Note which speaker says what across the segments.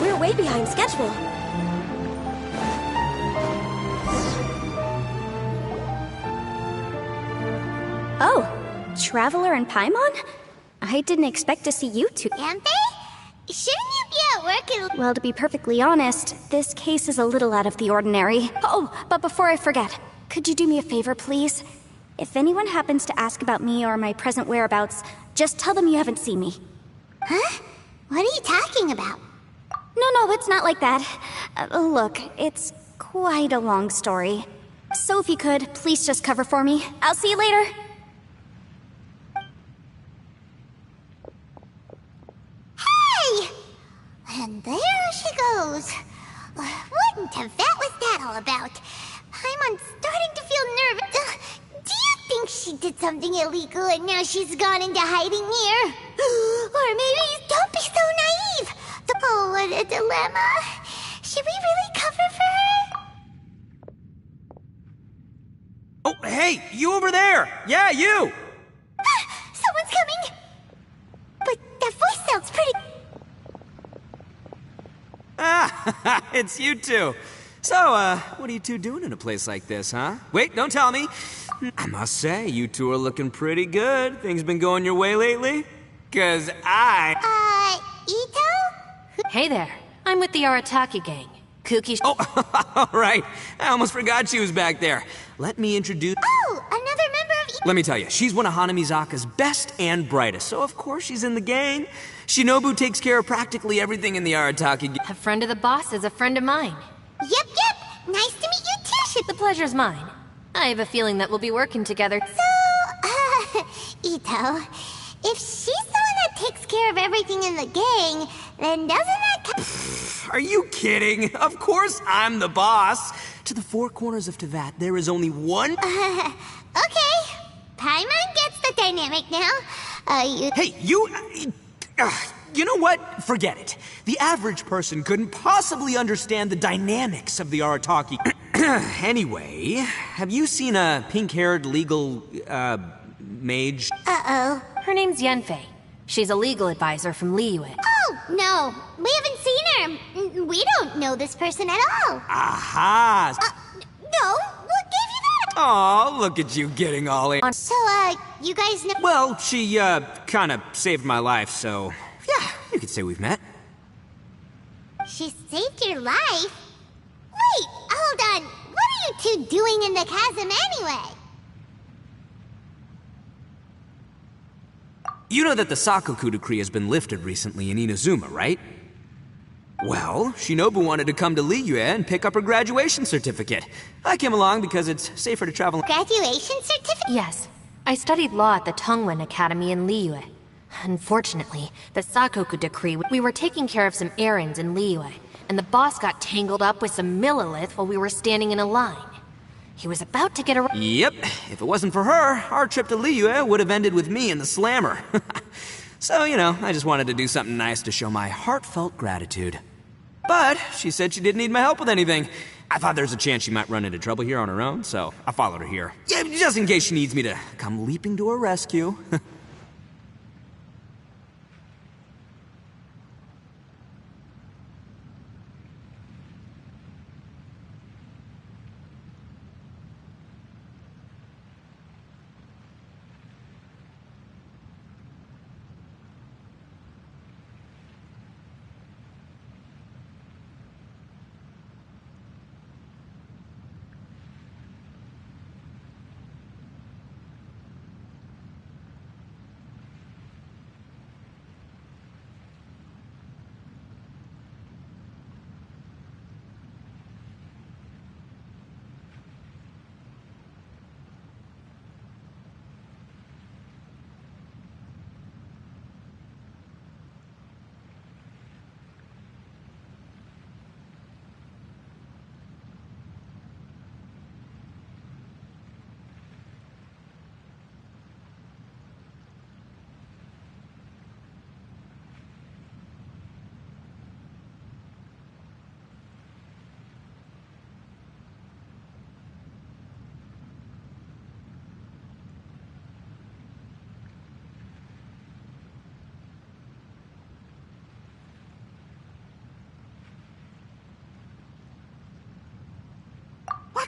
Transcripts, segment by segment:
Speaker 1: We're way behind schedule. Oh, Traveler and Paimon? I didn't expect to see you two.
Speaker 2: Can't they? Shouldn't you be at work and...
Speaker 1: Well, to be perfectly honest, this case is a little out of the ordinary. Oh, but before I forget, could you do me a favor, please? If anyone happens to ask about me or my present whereabouts, just tell them you haven't seen me.
Speaker 2: Huh? What are you talking about?
Speaker 1: No, it's not like that. Look, it's quite a long story. So if you could, please just cover for me. I'll see you later.
Speaker 2: Hey! And there she goes. What in Tibet was that all about? I'm starting to feel nervous. Do you think she did something illegal and now she's gone into hiding here? Or maybe, don't be so naive. Oh, what a dilemma. Should we really cover for her?
Speaker 3: Oh, hey, you over there! Yeah, you!
Speaker 2: Someone's coming! But that voice sounds pretty...
Speaker 3: Ah, it's you two. So, what are you two doing in a place like this, huh? Wait, don't tell me. I must say, you two are looking pretty good. Things been going your way lately? 'Cause
Speaker 2: Ito?
Speaker 4: Hey there, I'm with the Arataki gang. Kuki.
Speaker 3: Oh, all right. I almost forgot she was back there. Let me introduce...
Speaker 2: Oh, another member of...
Speaker 3: Let me tell you, she's one of Hanamizaka's best and brightest, so of course she's in the gang. Shinobu takes care of practically everything in the Arataki gang.
Speaker 4: A friend of the boss is a friend of mine.
Speaker 2: Yep. Nice to meet you too,
Speaker 4: The pleasure's mine. I have a feeling that we'll be working together.
Speaker 2: So, Ito, if she's the one that takes care of everything in the gang, then doesn't that...
Speaker 3: Are you kidding? Of course I'm the boss. To the four corners of Teyvat, there is only one...
Speaker 2: Okay. Paimon gets the dynamic now.
Speaker 3: Hey, you know what? Forget it. The average person couldn't possibly understand the dynamics of the Arataki. Anyway, have you seen a pink-haired legal, mage?
Speaker 2: Uh-oh.
Speaker 4: Her name's Yenfei. She's a legal advisor from Liyue.
Speaker 2: Oh, no. We haven't seen her. We don't know this person at all.
Speaker 3: Aha!
Speaker 2: No. What gave you that?
Speaker 3: Aw, look at you getting all in.
Speaker 2: So, you guys know...
Speaker 3: Well, she, kinda saved my life, so... Yeah, you could say we've met.
Speaker 2: She saved your life? Wait, hold on. What are you two doing in the chasm anyway?
Speaker 3: You know that the Sakoku decree has been lifted recently in Inazuma, right? Well, Shinobu wanted to come to Liyue and pick up her graduation certificate. I came along because it's safer to travel...
Speaker 2: Graduation certificate?
Speaker 4: Yes, I studied law at the Tongwen Academy in Liyue. Unfortunately, the Sakoku decree, we were taking care of some errands in Liyue, and the boss got tangled up with some Millilith while we were standing in a line. He was about to get a...
Speaker 3: Yep, if it wasn't for her, our trip to Liyue would have ended with me in the slammer. So, you know, I just wanted to do something nice to show my heartfelt gratitude. But she said she didn't need my help with anything. I thought there's a chance she might run into trouble here on her own, so I followed her here. Yeah, just in case she needs me to come leaping to her rescue.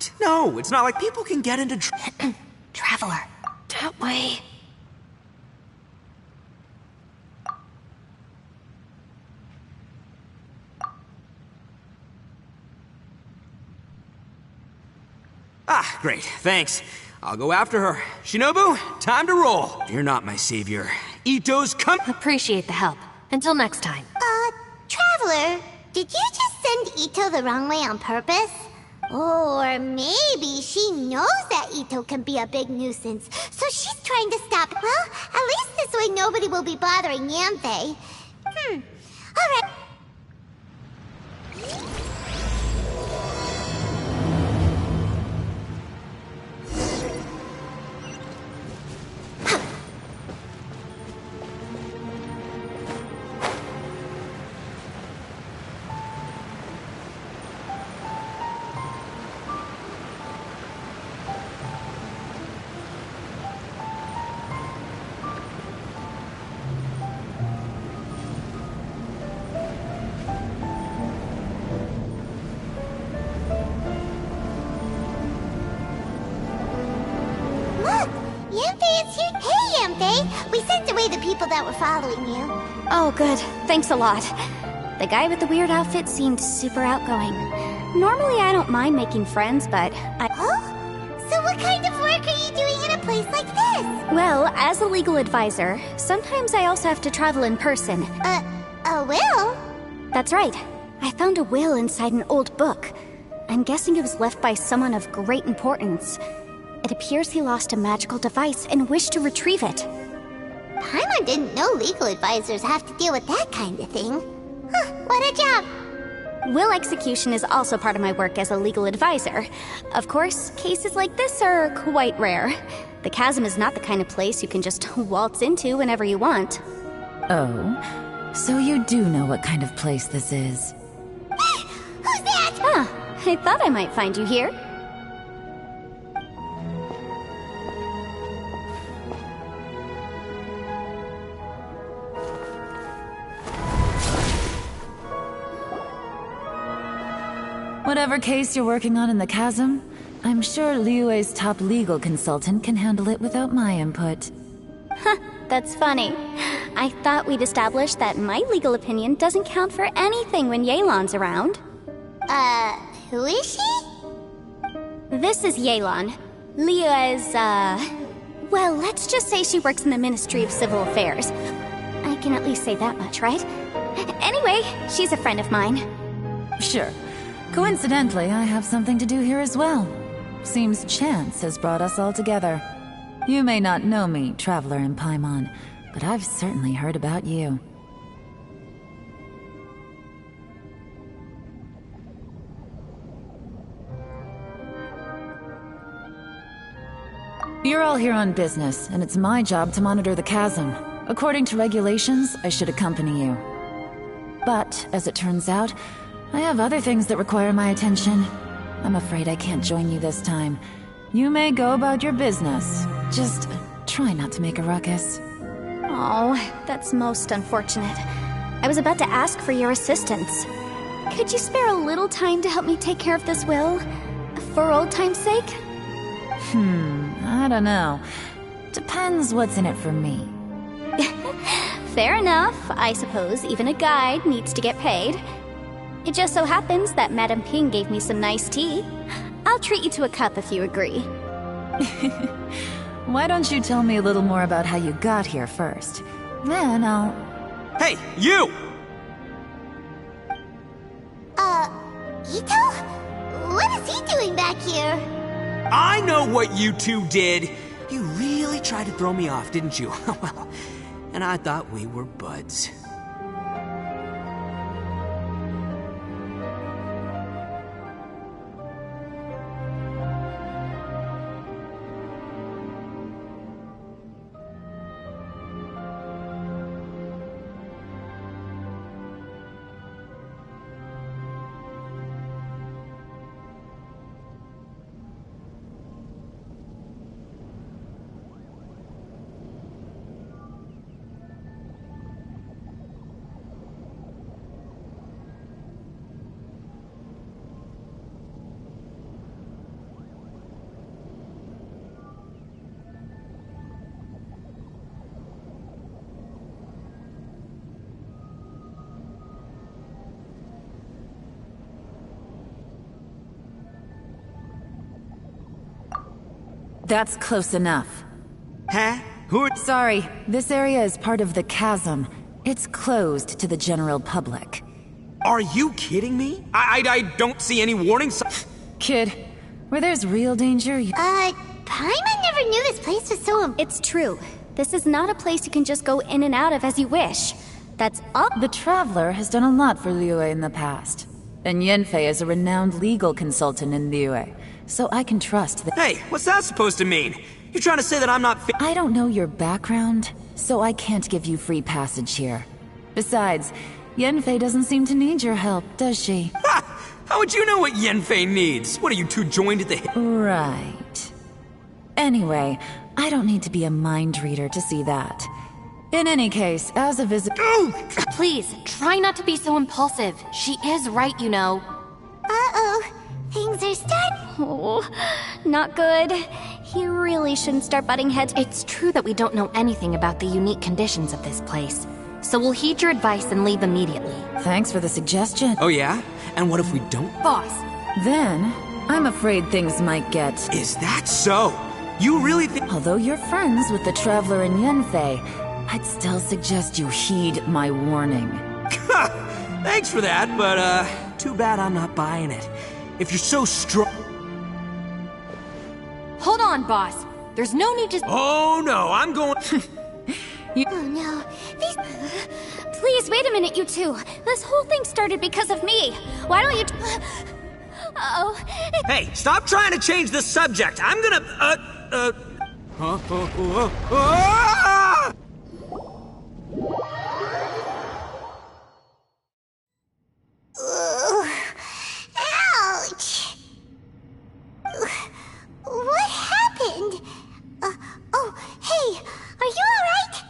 Speaker 3: What? No, it's not like people can get into
Speaker 4: Traveler. That way.
Speaker 3: Ah, great, thanks. I'll go after her. Shinobu, time to roll. You're not my savior. Ito's come.
Speaker 4: Appreciate the help. Until next time.
Speaker 2: Traveler, did you just send Ito the wrong way on purpose? Or maybe she knows that Ito can be a big nuisance, so she's trying to stop. Well, at least this way nobody will be bothering Yamfe. Alright. Look! Yamfe is here! Hey, Yamfe! We sent away the people that were following you.
Speaker 1: Oh, good. Thanks a lot. The guy with the weird outfit seemed super outgoing. Normally, I don't mind making friends, but
Speaker 2: Oh? So what kind of work are you doing in a place like this?
Speaker 1: Well, as a legal advisor, sometimes I also have to travel in person.
Speaker 2: A will?
Speaker 1: That's right. I found a will inside an old book. I'm guessing it was left by someone of great importance. It appears he lost a magical device and wished to retrieve it.
Speaker 2: Paimon didn't know legal advisors have to deal with that kind of thing. Huh, what a job!
Speaker 1: Will execution is also part of my work as a legal advisor. Of course, cases like this are quite rare. The chasm is not the kind of place you can just waltz into whenever you want.
Speaker 5: Oh, so you do know what kind of place this is.
Speaker 2: Who's that?
Speaker 1: Ah, I thought I might find you here.
Speaker 5: Whatever case you're working on in the chasm, I'm sure Liyue's top legal consultant can handle it without my input.
Speaker 1: That's funny. I thought we'd established that my legal opinion doesn't count for anything when Yelan's around.
Speaker 2: Who is she?
Speaker 1: This is Yelan. Liyue's, well, let's just say she works in the Ministry of Civil Affairs. I can at least say that much, right? Anyway, she's a friend of mine.
Speaker 5: Sure. Coincidentally, I have something to do here as well. Seems chance has brought us all together. You may not know me, Traveler in Paimon, but I've certainly heard about you. You're all here on business, and it's my job to monitor the chasm. According to regulations, I should accompany you. But, as it turns out, I have other things that require my attention. I'm afraid I can't join you this time. You may go about your business. Just try not to make a ruckus.
Speaker 1: Oh, that's most unfortunate. I was about to ask for your assistance. Could you spare a little time to help me take care of this will? For old time's sake?
Speaker 5: I don't know. Depends what's in it for me.
Speaker 1: Fair enough. I suppose even a guide needs to get paid. It just so happens that Madame Ping gave me some nice tea. I'll treat you to a cup if you agree.
Speaker 5: Why don't you tell me a little more about how you got here first? Then I'll...
Speaker 3: Hey, you!
Speaker 2: Ito? What is he doing back here?
Speaker 3: I know what you two did. You really tried to throw me off, didn't you? Well, and I thought we were buds.
Speaker 5: That's close enough.
Speaker 3: Huh? Who are...
Speaker 5: Sorry, this area is part of the chasm. It's closed to the general public.
Speaker 3: Are you kidding me? I don't see any warning signs.
Speaker 5: Kid, where there's real danger,
Speaker 2: Paimon never knew this place was so...
Speaker 1: It's true. This is not a place you can just go in and out of as you wish. That's all.
Speaker 5: The Traveler has done a lot for Liyue in the past. And Yanfei is a renowned legal consultant in Liyue, so I can trust that—
Speaker 3: Hey, what's that supposed to mean? You trying to say that I'm not
Speaker 5: I don't know your background, so I can't give you free passage here. Besides, Yanfei doesn't seem to need your help, does she?
Speaker 3: Ha! How would you know what Yanfei needs? What are you two joined at the hip?
Speaker 5: Right. Anyway, I don't need to be a mind reader to see that. In any case, as a visitor—
Speaker 4: Please, try not to be so impulsive. She is right, you know.
Speaker 2: Uh-oh. Things are starting...
Speaker 1: Oh, not good. He really shouldn't start butting heads.
Speaker 4: It's true that we don't know anything about the unique conditions of this place. So we'll heed your advice and leave immediately.
Speaker 5: Thanks for the suggestion.
Speaker 3: Oh yeah? And what if we don't?
Speaker 4: Boss,
Speaker 5: Then, I'm afraid things might get—
Speaker 3: Is that so? You really think—
Speaker 5: Although you're friends with the Traveler and Yanfei, I'd still suggest you heed my warning.
Speaker 3: Thanks for that, but too bad I'm not buying it. If you're so strong—
Speaker 4: hold on, boss. There's no need to—
Speaker 3: Oh no, I'm going—
Speaker 2: Oh no, these...
Speaker 1: Please, wait a minute, you two. This whole thing started because of me. Why don't you... Uh-oh.
Speaker 3: Hey, stop trying to change the subject. I'm gonna, ah!
Speaker 2: Ouch! What happened? Oh, hey, are you alright?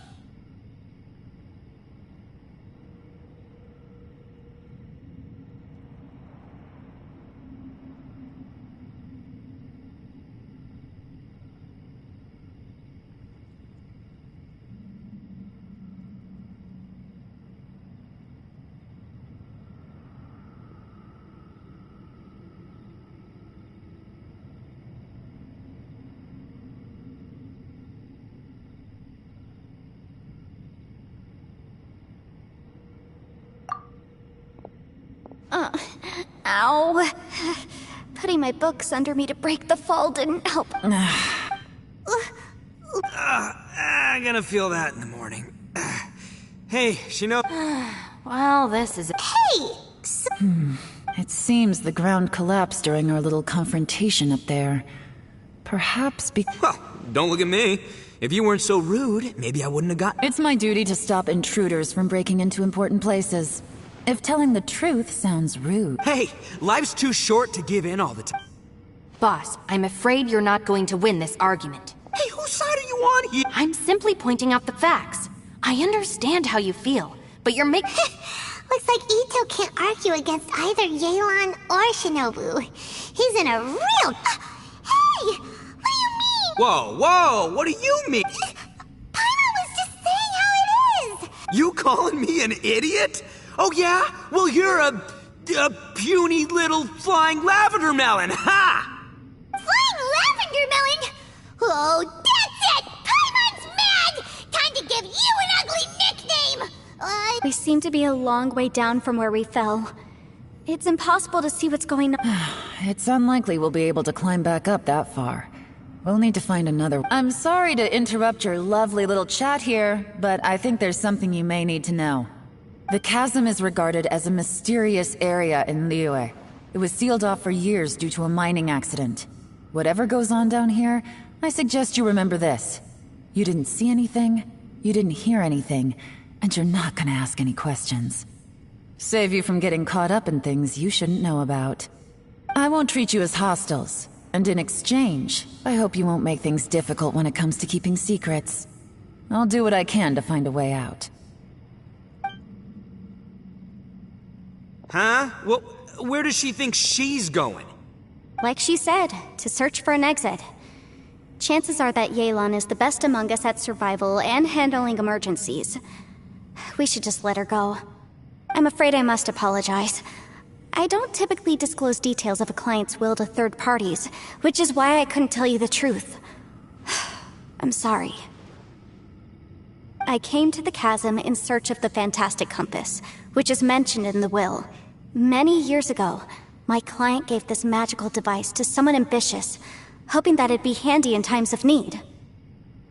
Speaker 1: Ow. Putting my books under me to break the fall didn't help.
Speaker 3: I'm gonna feel that in the morning. Hey, Shino.
Speaker 4: Well, this is—
Speaker 2: Hey!
Speaker 5: It seems the ground collapsed during our little confrontation up there. Perhaps
Speaker 3: Well, don't look at me. If you weren't so rude, maybe I wouldn't have got—
Speaker 5: It's my duty to stop intruders from breaking into important places. If telling the truth sounds rude.
Speaker 3: Hey, life's too short to give in all the time.
Speaker 4: Boss, I'm afraid you're not going to win this argument.
Speaker 3: Hey, whose side are you on here?
Speaker 4: I'm simply pointing out the facts. I understand how you feel, but you're making—
Speaker 2: Looks like Ito can't argue against either Yelan or Shinobu. He's in a real... Hey! What do you mean?
Speaker 3: Whoa, what do you mean?
Speaker 2: Paimon was just saying how it is!
Speaker 3: You calling me an idiot? Oh yeah? Well, you're a puny little flying lavender melon, ha!
Speaker 2: Flying lavender melon? Oh, that's it! Paimon's mad! Time to give you an ugly nickname!
Speaker 1: We seem to be a long way down from where we fell. It's impossible to see what's going on.
Speaker 5: It's unlikely we'll be able to climb back up that far. We'll need to find another— I'm sorry to interrupt your lovely little chat here, but I think there's something you may need to know. The chasm is regarded as a mysterious area in Liyue. It was sealed off for years due to a mining accident. Whatever goes on down here, I suggest you remember this. You didn't see anything, you didn't hear anything, and you're not gonna ask any questions. Save you from getting caught up in things you shouldn't know about. I won't treat you as hostiles, and in exchange, I hope you won't make things difficult when it comes to keeping secrets. I'll do what I can to find a way out.
Speaker 3: Huh? Well, where does she think she's going?
Speaker 1: Like she said, to search for an exit. Chances are that Yelan is the best among us at survival and handling emergencies. We should just let her go. I'm afraid I must apologize. I don't typically disclose details of a client's will to third parties, which is why I couldn't tell you the truth. I'm sorry. I came to the chasm in search of the fantastic compass, which is mentioned in the will. Many years ago, my client gave this magical device to someone ambitious, hoping that it'd be handy in times of need.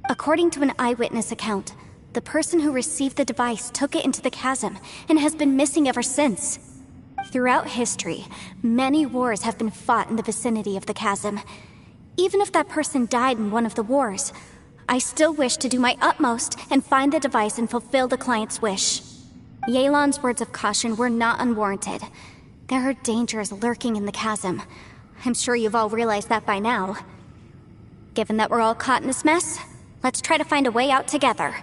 Speaker 1: According to an eyewitness account, the person who received the device took it into the chasm and has been missing ever since. Throughout history, many wars have been fought in the vicinity of the chasm. Even if that person died in one of the wars, I still wish to do my utmost and find the device and fulfill the client's wish. Yelan's words of caution were not unwarranted. There are dangers lurking in the chasm. I'm sure you've all realized that by now. Given that we're all caught in this mess, let's try to find a way out together.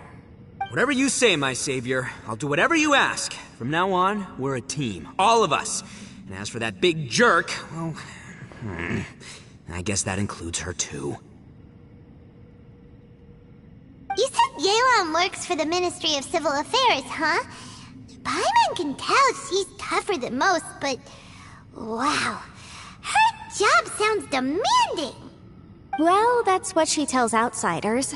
Speaker 3: Whatever you say, my savior. I'll do whatever you ask. From now on, we're a team. All of us. And as for that big jerk, well... I guess that includes her too.
Speaker 2: You said Yelan works for the Ministry of Civil Affairs, huh? Paimon can tell she's tougher than most, but... wow. Her job sounds demanding!
Speaker 1: Well, that's what she tells outsiders.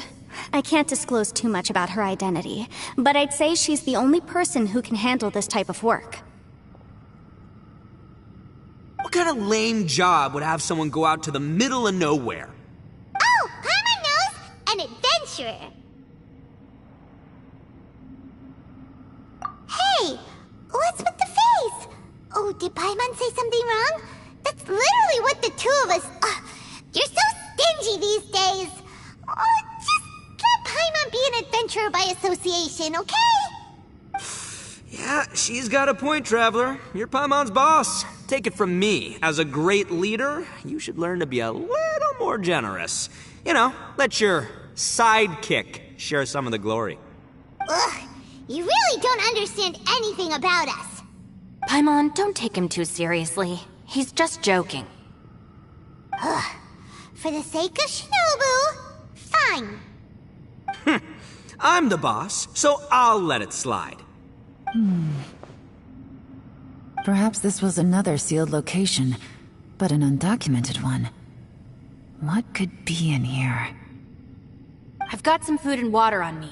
Speaker 1: I can't disclose too much about her identity, but I'd say she's the only person who can handle this type of work.
Speaker 3: What kind of lame job would have someone go out to the middle of nowhere?
Speaker 2: Oh, Paimon knows! An adventurer! Hey! What's with the face? Oh, did Paimon say something wrong? That's literally what the two of us... you're so stingy these days! Oh, just let Paimon be an adventurer by association, okay?
Speaker 3: Yeah, she's got a point, Traveler. You're Paimon's boss. Take it from me. As a great leader, you should learn to be a little more generous. You know, let your sidekick share some of the glory.
Speaker 2: Ugh, you really don't understand anything about us.
Speaker 4: Paimon, don't take him too seriously. He's just joking.
Speaker 2: For the sake of Shinobu, fine.
Speaker 3: I'm the boss, so I'll let it slide.
Speaker 5: Perhaps this was another sealed location, but an undocumented one. What could be in here?
Speaker 4: I've got some food and water on me.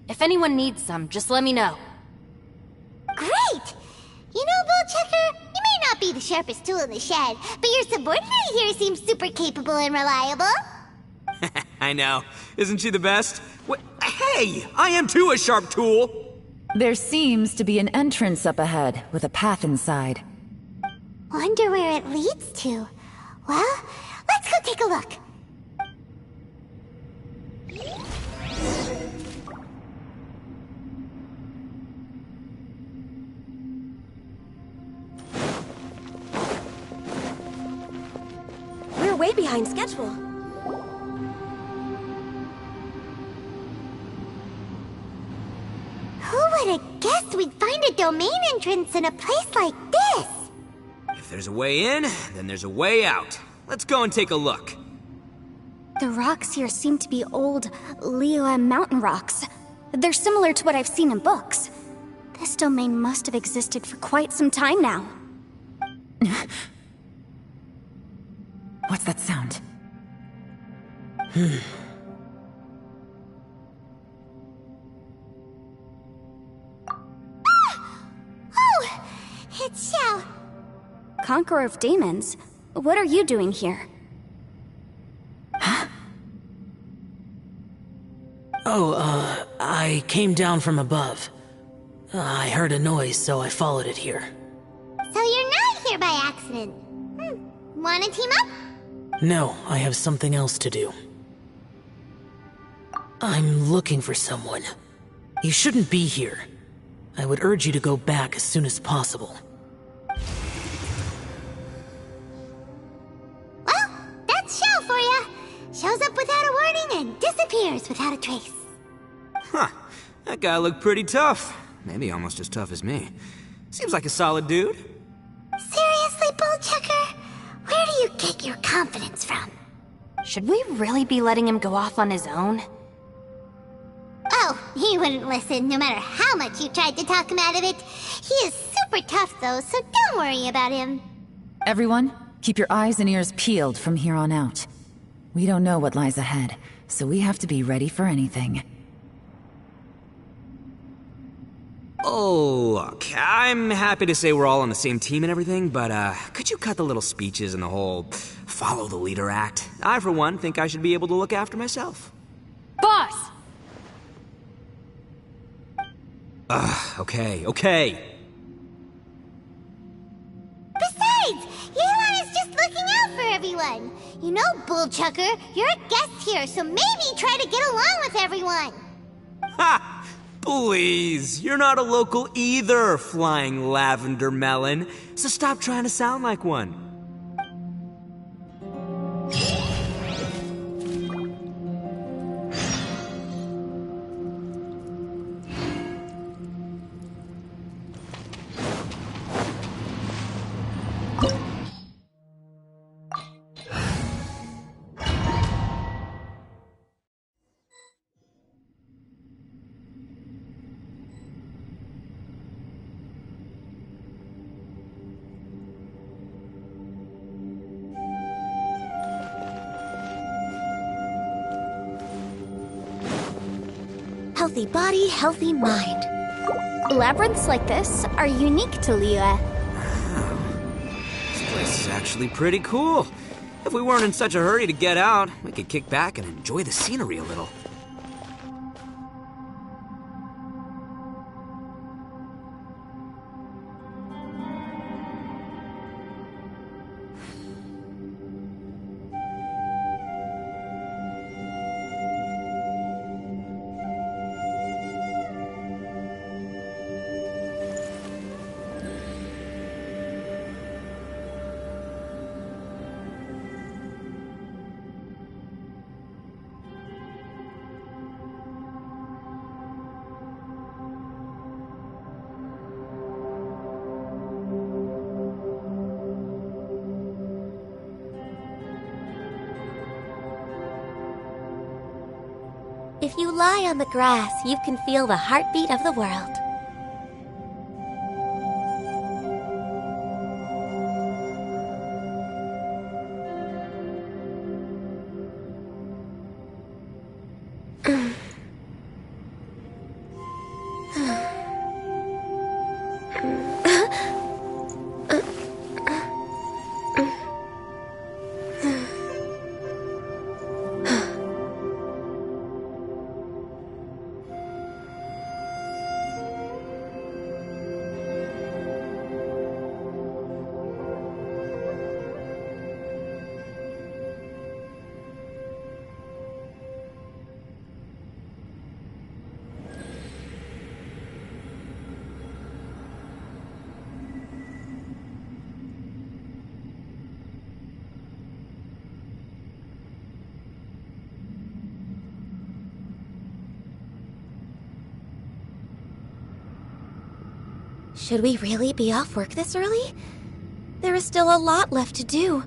Speaker 4: If anyone needs some, just let me know.
Speaker 2: Great! You know, Bullchecker, you may not be the sharpest tool in the shed, but your subordinate here seems super capable and reliable.
Speaker 3: I know. Isn't she the best? Hey! I am too a sharp tool!
Speaker 5: There seems to be an entrance up ahead, with a path inside.
Speaker 2: Wonder where it leads to. Well, let's go take a look.
Speaker 6: We're way behind schedule.
Speaker 2: Who would have guessed we'd find a domain entrance in a place like this?
Speaker 3: If there's a way in, then there's a way out. Let's go and take a look.
Speaker 1: The rocks here seem to be old Liyue mountain rocks. They're similar to what I've seen in books. This domain must have existed for quite some time now.
Speaker 5: What's that sound?
Speaker 2: Oh, it's Xiao.
Speaker 1: Conqueror of Demons? What are you doing here?
Speaker 7: I came down from above. I heard a noise, so I followed it here.
Speaker 2: So you're not here by accident. Wanna team up?
Speaker 7: No, I have something else to do. I'm looking for someone. You shouldn't be here. I would urge you to go back as soon as possible.
Speaker 2: Well, that's Xiao for ya. Shows up without a warning and disappears without a trace.
Speaker 3: Huh. That guy looked pretty tough. Maybe almost as tough as me. Seems like a solid dude.
Speaker 2: Seriously, Bullchecker? Where do you get your confidence from?
Speaker 4: Should we really be letting him go off on his own?
Speaker 2: Oh, he wouldn't listen no matter how much you tried to talk him out of it. He is super tough though, so don't worry about him.
Speaker 5: Everyone, keep your eyes and ears peeled from here on out. We don't know what lies ahead, so we have to be ready for anything.
Speaker 3: Oh, look, I'm happy to say we're all on the same team and everything, but could you cut the little speeches and the whole follow the leader act? I, for one, think I should be able to look after myself.
Speaker 4: Boss!
Speaker 3: Okay.
Speaker 2: Besides, Yelan is just looking out for everyone. You know, Bullchucker, you're a guest here, so maybe try to get along with everyone.
Speaker 3: Ha! Please, you're not a local either, Flying Lavender Melon, so stop trying to sound like one.
Speaker 6: Healthy body, healthy mind.
Speaker 1: Labyrinths like this are unique to Liyue.
Speaker 3: This place is actually pretty cool. If we weren't in such a hurry to get out, we could kick back and enjoy the scenery a little.
Speaker 6: If you lie on the grass, you can feel the heartbeat of the world. Should we really be off work this early? There is still a lot left to do.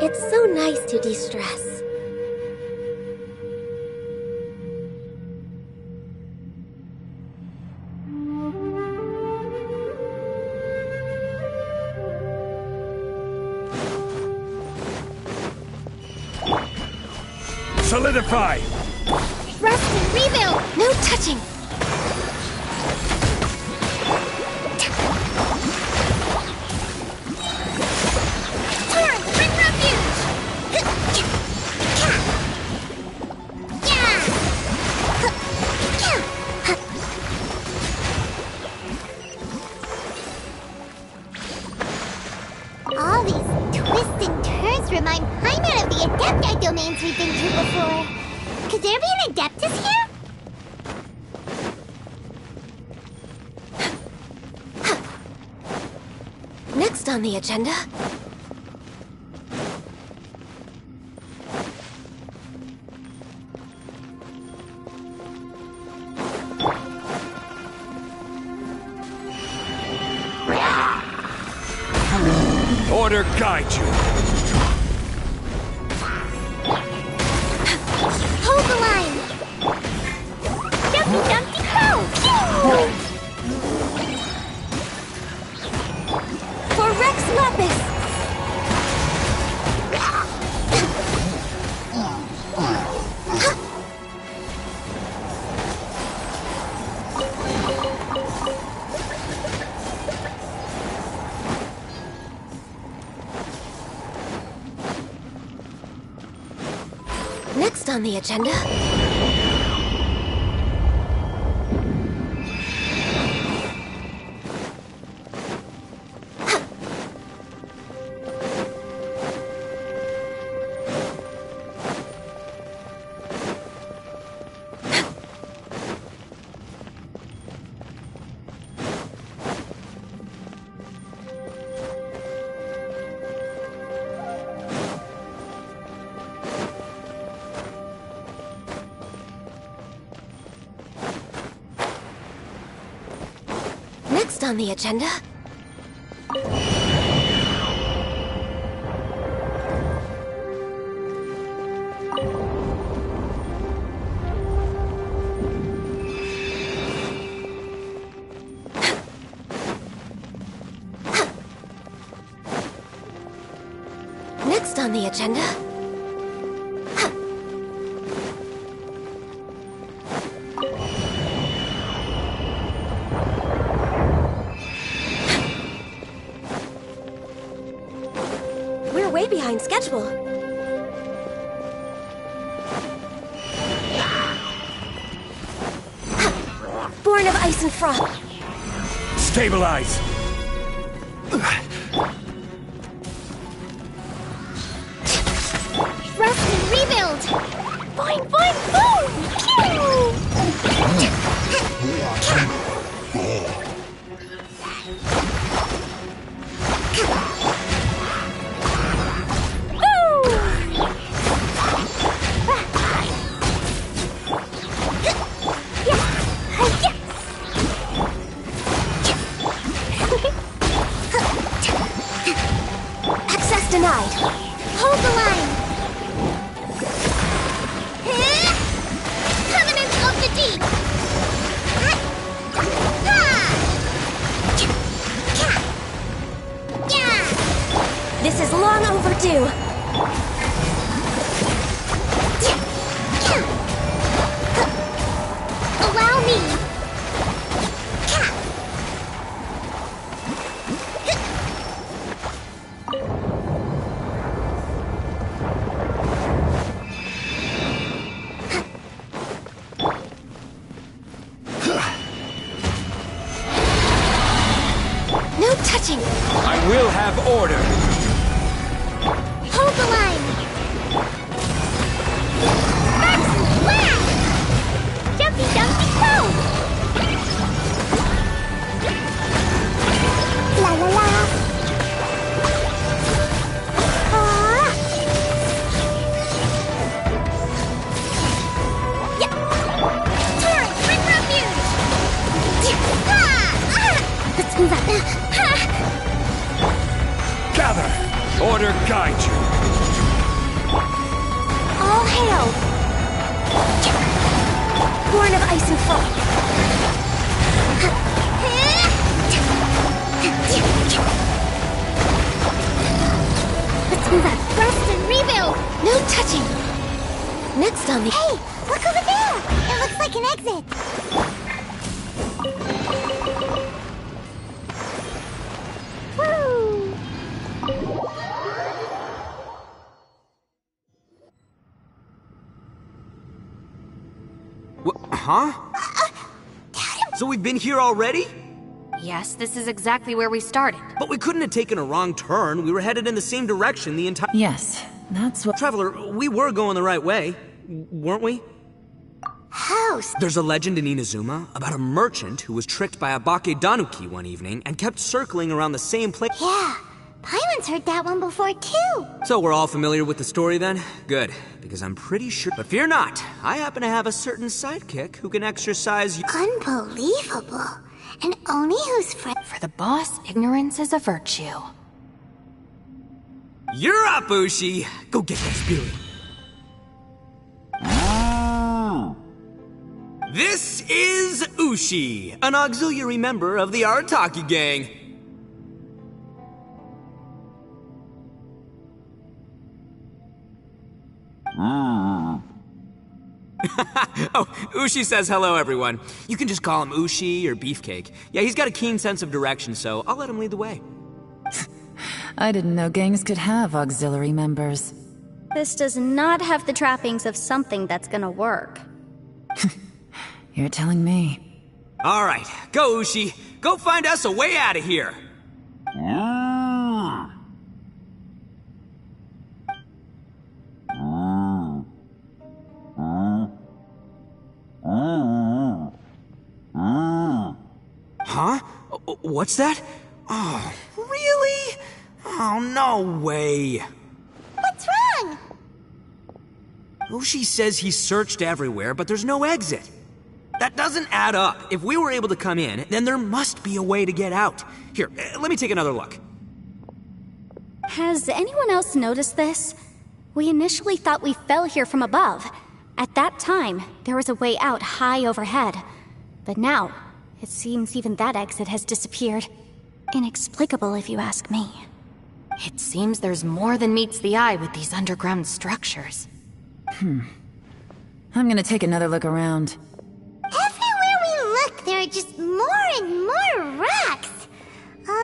Speaker 6: It's so nice to de-stress.
Speaker 8: Solidify!
Speaker 6: Rest and rebuild! No touching!
Speaker 2: I'm out of the Adepti domains we've been to before. Could there be an Adeptus here?
Speaker 6: Next on the agenda...
Speaker 8: Order guide you.
Speaker 2: Hold the line! Dumpty Dumpty Go!
Speaker 6: For Rex Lapis! Next on the agenda... Next on the agenda... Next on the agenda... We're way behind schedule. Born of Ice and Frost.
Speaker 8: Stabilize.
Speaker 2: Rest and rebuild! Boing, boing, boom!
Speaker 6: Access denied.
Speaker 2: Hold the line! Covenant of the Deep!
Speaker 6: This is long overdue.
Speaker 2: Allow me!
Speaker 6: No touching.
Speaker 8: I will have order.
Speaker 2: Hold the line! Max Blast! Jumpy Dumpty Go! La la la! Ah! Yeah! Torrent River Refuge! Let's move out.
Speaker 8: Gather. Order guide you.
Speaker 6: All hail. Born of Ice and Frost. Let's move out.
Speaker 2: Rest and rebuild!
Speaker 6: No touching. Next on the...
Speaker 2: Hey, look over there! It looks like an exit. Woo!
Speaker 3: Huh? So we've been here already?
Speaker 4: Yes, this is exactly where we started.
Speaker 3: But we couldn't have taken a wrong turn. We were headed in the same direction the entire...
Speaker 5: Yes, That's what—
Speaker 3: Traveler, we were going the right way, weren't we?
Speaker 2: House.
Speaker 3: There's a legend in Inazuma about a merchant who was tricked by a Bakedanuki one evening and kept circling around the same place.
Speaker 2: Yeah, Paimon's heard that one before too.
Speaker 3: So we're all familiar with the story then? Good, because I'm pretty sure— But fear not, I happen to have a certain sidekick who can exercise—
Speaker 2: Unbelievable. And only who's friend.
Speaker 4: For the boss, ignorance is a virtue.
Speaker 3: You're up, Ushi! Go get that spirit. This is Ushi, an auxiliary member of the Arataki gang. Oh, Ushi says hello, everyone. You can just call him Ushi or Beefcake. Yeah, he's got a keen sense of direction, so I'll let him lead the way.
Speaker 5: I didn't know gangs could have auxiliary members.
Speaker 1: This does not have the trappings of something that's gonna work.
Speaker 5: You're telling me.
Speaker 3: All right, go, Ushi. Go find us a way out of here. Huh? What's that? Oh, really? Oh, no way.
Speaker 2: What's wrong?
Speaker 3: Ushi says he searched everywhere, but there's no exit. That doesn't add up. If we were able to come in, then there must be a way to get out. Here, let me take another look.
Speaker 1: Has anyone else noticed this? We initially thought we fell here from above. At that time, there was a way out high overhead. But now, it seems even that exit has disappeared. Inexplicable, if you ask me.
Speaker 4: It seems there's more than meets the eye with these underground structures.
Speaker 5: I'm gonna take another look around.
Speaker 2: Everywhere we look, there are just more and more rocks.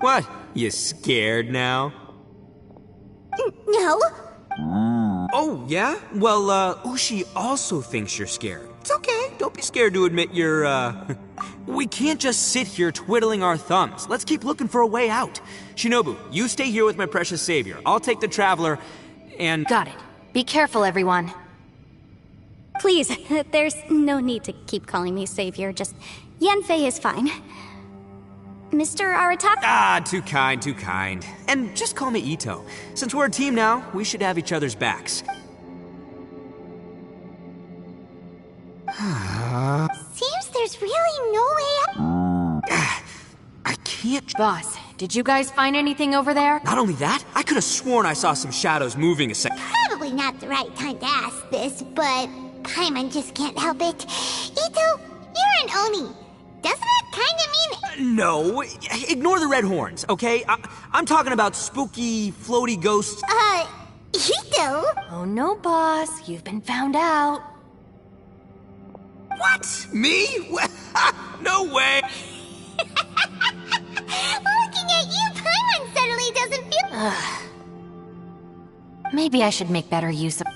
Speaker 3: What? You scared now?
Speaker 2: No.
Speaker 3: Oh, yeah? Well, Ushi also thinks you're scared. It's okay. Don't be scared to admit you're, We can't just sit here twiddling our thumbs. Let's keep looking for a way out. Shinobu, you stay here with my precious savior. I'll take the Traveler, and—
Speaker 4: Got it. Be careful, everyone.
Speaker 1: Please, there's no need to keep calling me savior, just Yanfei is fine. Mr. Arataki?
Speaker 3: Ah, too kind, too kind. And just call me Ito. Since we're a team now, we should have each other's backs.
Speaker 2: Seems there's really no way out.
Speaker 3: I can't—
Speaker 4: Boss, did you guys find anything over there?
Speaker 3: Not only that, I could have sworn I saw some shadows moving a sec—
Speaker 2: Probably not the right time to ask this, but Paimon just can't help it. Ito, you're an Oni. Doesn't that kind of mean—
Speaker 3: No, ignore the red horns, okay? I'm talking about spooky, floaty ghosts.
Speaker 2: Ito?
Speaker 4: Oh no, boss. You've been found out.
Speaker 3: What? Me? No way!
Speaker 2: Looking at you, Paimon suddenly doesn't feel—
Speaker 4: Maybe I should make better use of—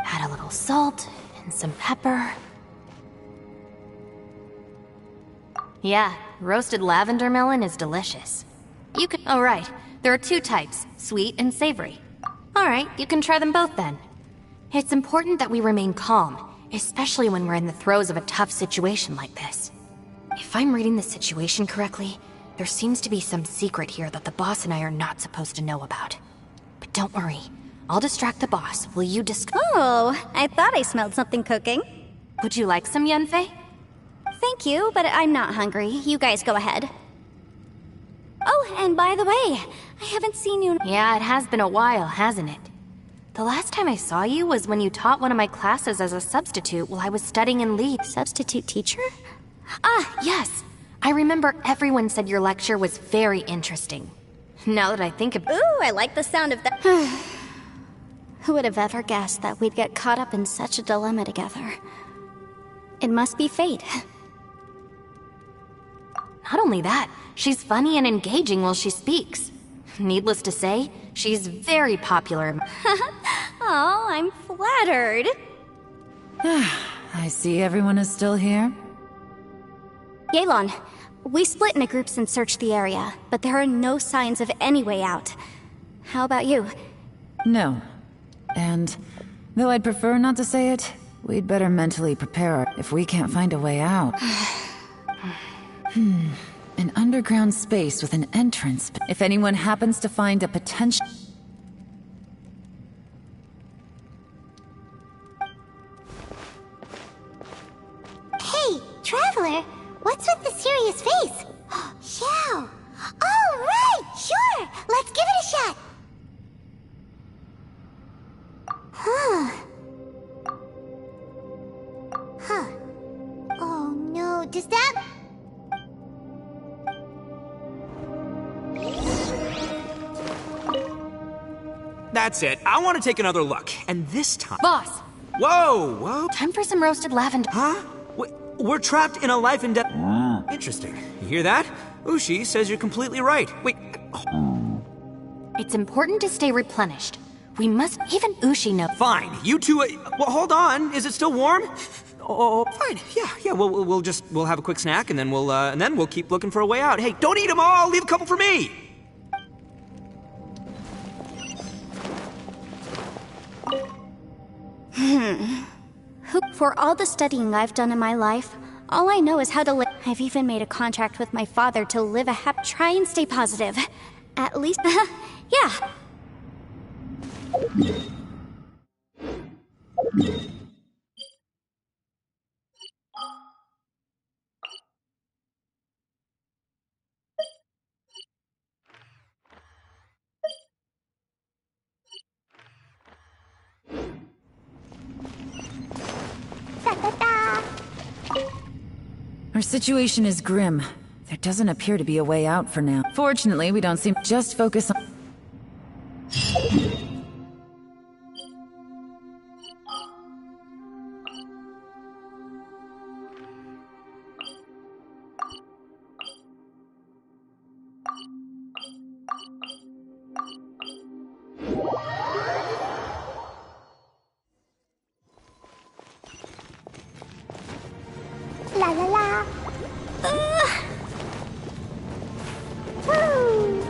Speaker 4: Add a little salt and some pepper. Yeah, roasted lavender melon is delicious. You can— Oh right, there are two types, sweet and savory. Alright, you can try them both then. It's important that we remain calm, especially when we're in the throes of a tough situation like this. If I'm reading the situation correctly, there seems to be some secret here that the boss and I are not supposed to know about. But don't worry, I'll distract the boss. Will you
Speaker 1: Oh, I thought I smelled something cooking.
Speaker 4: Would you like some, Yanfei?
Speaker 1: Thank you, but I'm not hungry. You guys go ahead. Oh, and by the way, I haven't seen you—
Speaker 4: Yeah, it has been a while, hasn't it? The last time I saw you was when you taught one of my classes as a substitute while I was studying in Lee.
Speaker 1: Substitute teacher?
Speaker 4: Ah, yes. I remember everyone said your lecture was very interesting. Now that I think of—
Speaker 1: Ooh, I like the sound of that. Who would have ever guessed that we'd get caught up in such a dilemma together? It must be fate.
Speaker 4: Not only that, she's funny and engaging while she speaks. Needless to say, she's very popular.
Speaker 1: Oh, I'm flattered.
Speaker 5: I see everyone is still here.
Speaker 1: Yelan, We split into groups and searched the area, but there are no signs of any way out. How about you?
Speaker 5: No. And, though I'd prefer not to say it, we'd better mentally prepare if we can't find a way out. An underground space with an entrance. If anyone happens to find a potential...
Speaker 2: Hey, Traveler, what's with the serious face? Xiao! Oh, right! Sure! Let's give it a shot! Huh. Oh no, does that...
Speaker 3: That's it. I want to take another look. And this time...
Speaker 4: Boss,
Speaker 3: Whoa!
Speaker 4: time for some roasted lavender.
Speaker 3: Huh? We're trapped in a life and death... Interesting. You hear that? Ushi says you're completely right. Wait...
Speaker 4: It's important to stay replenished. We must... Even Ushi knows.
Speaker 3: Fine. You two... well, hold on. Is it still warm? Oh, fine. Yeah. We'll have a quick snack and then we'll keep looking for a way out. Hey, don't eat them all. Leave a couple for me.
Speaker 1: For all the studying I've done in my life, all I know is how to live. I've even made a contract with my father to live a try and stay positive. At least, yeah.
Speaker 5: Our situation is grim. There doesn't appear to be a way out for now. Fortunately, we don't seem... Just focus on...
Speaker 2: La la la. Woo.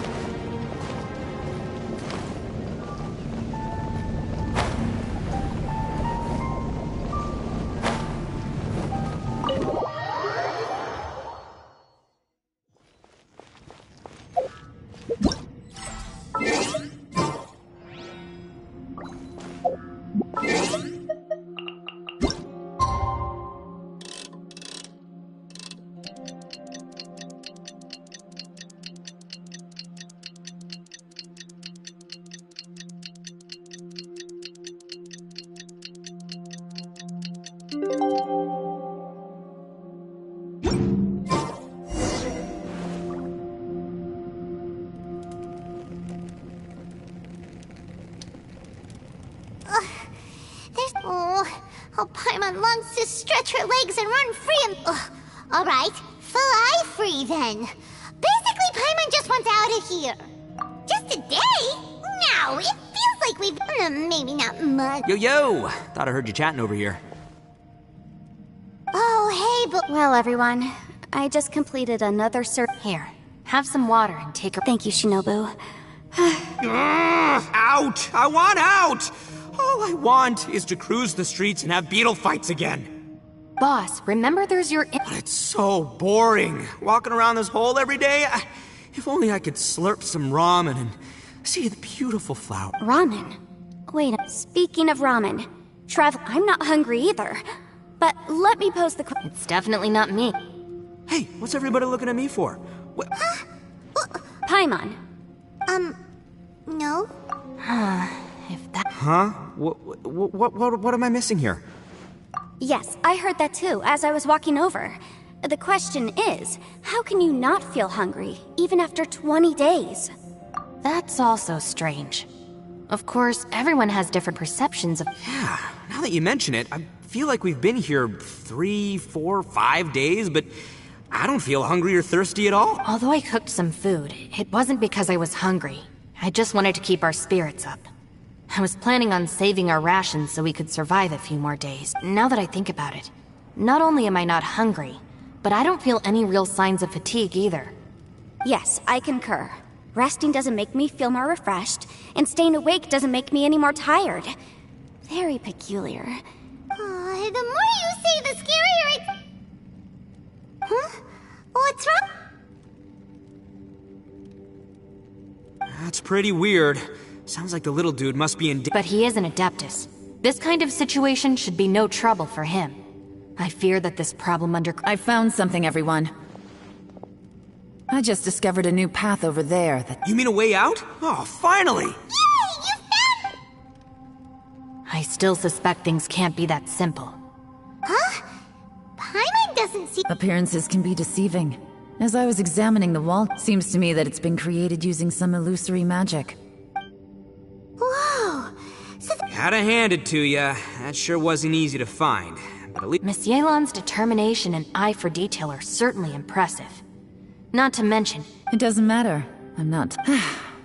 Speaker 2: Oh, Paimon longs to stretch her legs and run free and... Alright, fly free then. Basically, Paimon just wants out of here. Just a day? No, it feels like we've... maybe not much.
Speaker 3: Yo! Thought I heard you chatting over here.
Speaker 2: Oh, hey, but...
Speaker 1: Well, everyone, I just completed another search.
Speaker 4: Here, have some water and take a...
Speaker 1: Thank you, Shinobu.
Speaker 3: Out! I want out! All I want is to cruise the streets and have beetle fights again.
Speaker 4: Boss, remember there's your...
Speaker 3: But it's so boring. Walking around this hole every day. If only I could slurp some ramen and see the beautiful flower.
Speaker 1: Ramen? Wait, speaking of ramen, I'm not hungry either. But let me pose the question.
Speaker 4: It's definitely not me.
Speaker 3: Hey, what's everybody looking at me for?
Speaker 1: Paimon.
Speaker 2: No?
Speaker 4: If that...
Speaker 3: Huh? What am I missing here?
Speaker 1: Yes, I heard that too, as I was walking over. The question is, how can you not feel hungry, even after 20 days?
Speaker 4: That's also strange. Of course, everyone has different perceptions of...
Speaker 3: Yeah, now that you mention it, I feel like we've been here 3, 4, 5 days, but I don't feel hungry or thirsty at all.
Speaker 4: Although I cooked some food, it wasn't because I was hungry. I just wanted to keep our spirits up. I was planning on saving our rations so we could survive a few more days. Now that I think about it, not only am I not hungry, but I don't feel any real signs of fatigue either.
Speaker 1: Yes, I concur. Resting doesn't make me feel more refreshed, and staying awake doesn't make me any more tired. Very peculiar.
Speaker 2: The more you say, the scarier it's... Huh? What's wrong?
Speaker 3: That's pretty weird. Sounds like the little dude must be in
Speaker 4: But he is an Adeptus. This kind of situation should be no trouble for him. I fear that this problem
Speaker 5: I found something, everyone. I just discovered a new path over there that...
Speaker 3: You mean a way out? Oh, finally!
Speaker 4: I still suspect things can't be that simple.
Speaker 2: Huh? Paimon doesn't see...
Speaker 5: Appearances can be deceiving. As I was examining the wall, it seems to me that it's been created using some illusory magic.
Speaker 2: Whoa! So
Speaker 3: Gotta hand it to ya. That sure wasn't easy to find. But at least...
Speaker 4: Miss Yelan's determination and eye for detail are certainly impressive. Not to mention...
Speaker 5: It doesn't matter. I'm not...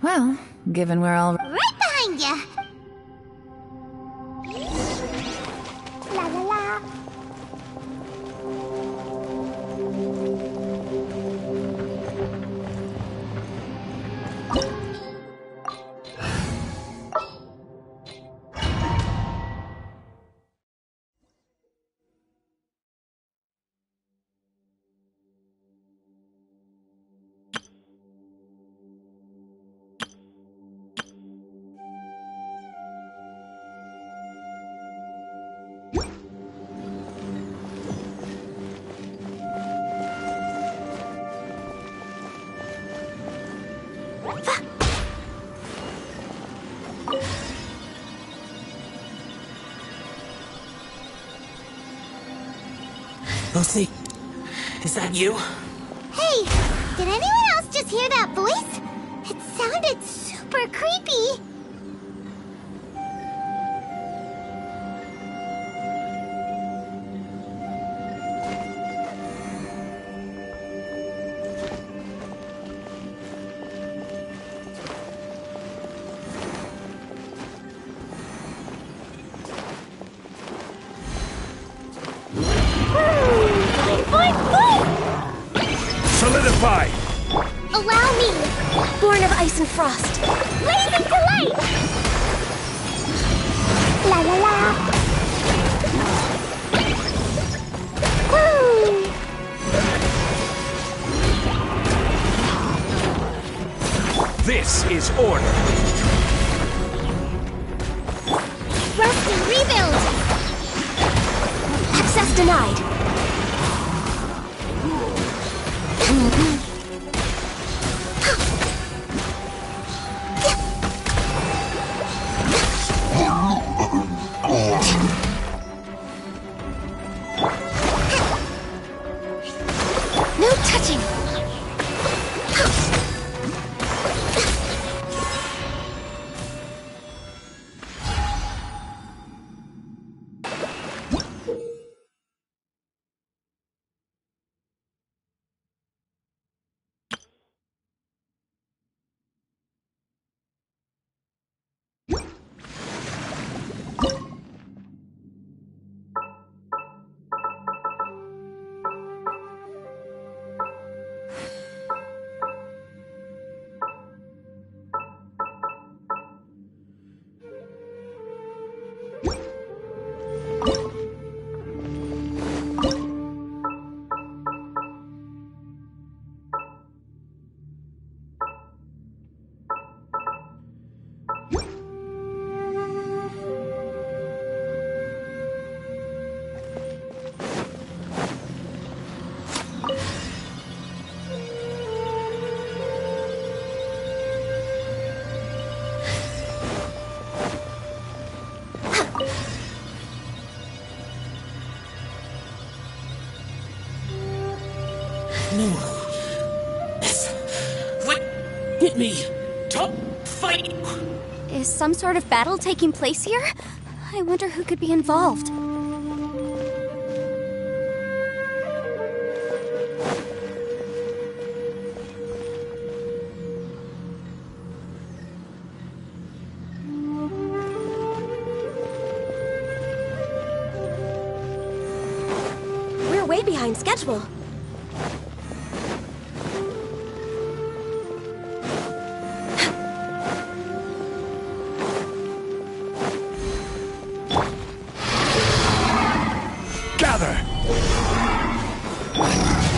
Speaker 5: Well, given we're all...
Speaker 2: right behind ya! La la la.
Speaker 7: Lucy, is that you?
Speaker 2: Hey, did anyone else just hear that voice? It sounded super creepy.
Speaker 8: Solidify!
Speaker 2: Allow me!
Speaker 6: Born of ice and frost.
Speaker 2: Blazing to light! La la la! Woo!
Speaker 8: This is order.
Speaker 2: Rest and rebuild!
Speaker 6: Access denied.
Speaker 2: No touching!
Speaker 7: No. What? Hit me. Top fight.
Speaker 1: Is some sort of battle taking place here? I wonder who could be involved.
Speaker 6: We're way behind schedule.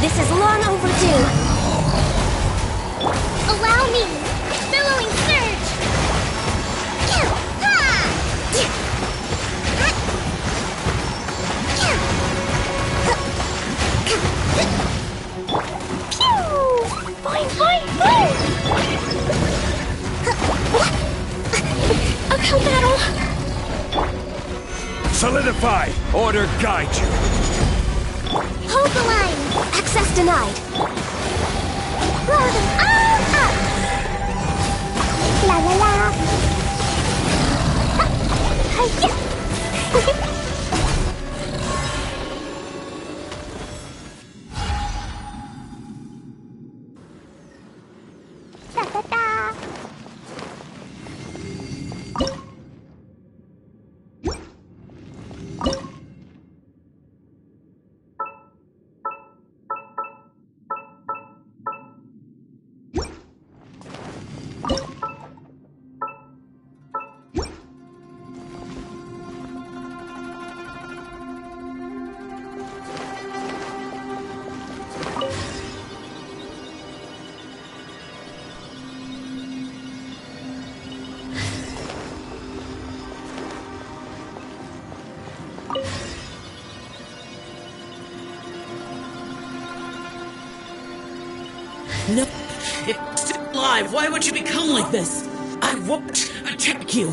Speaker 6: This is long overdue.
Speaker 2: Allow me! Billowing surge!
Speaker 6: Fine, fine, fine! Uphill battle!
Speaker 8: Solidify! Order guide you!
Speaker 2: Hold the line!
Speaker 6: Access denied.
Speaker 2: Blow them all up! La la la! Hi-ya! Da da da!
Speaker 7: No, it's still alive. Why would you become like this? I won't attack you.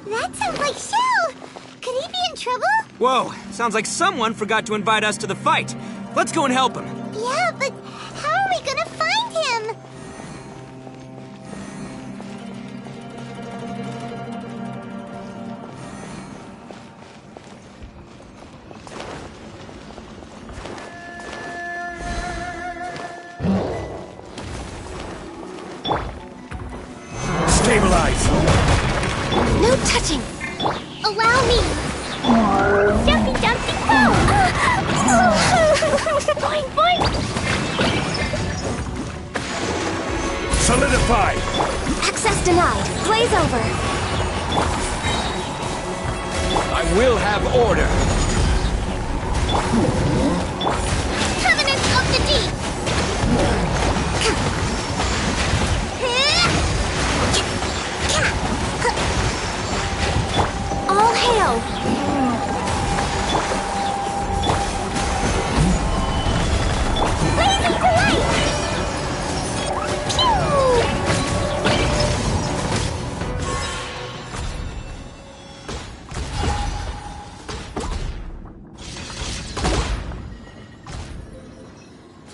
Speaker 2: That sounds like Shell! Could he be in trouble?
Speaker 3: Whoa, sounds like someone forgot to invite us to the fight. Let's go and help him.
Speaker 2: Yeah, but how are we gonna find him?
Speaker 8: Stabilize!
Speaker 6: No touching!
Speaker 2: Allow me! Jumpy, jumpy, go!
Speaker 6: Fine, fine!
Speaker 8: Solidify!
Speaker 6: Access denied. Blaze over.
Speaker 8: I will have order!
Speaker 2: Covenant of the Deep!
Speaker 6: All hail!
Speaker 2: Blazing light!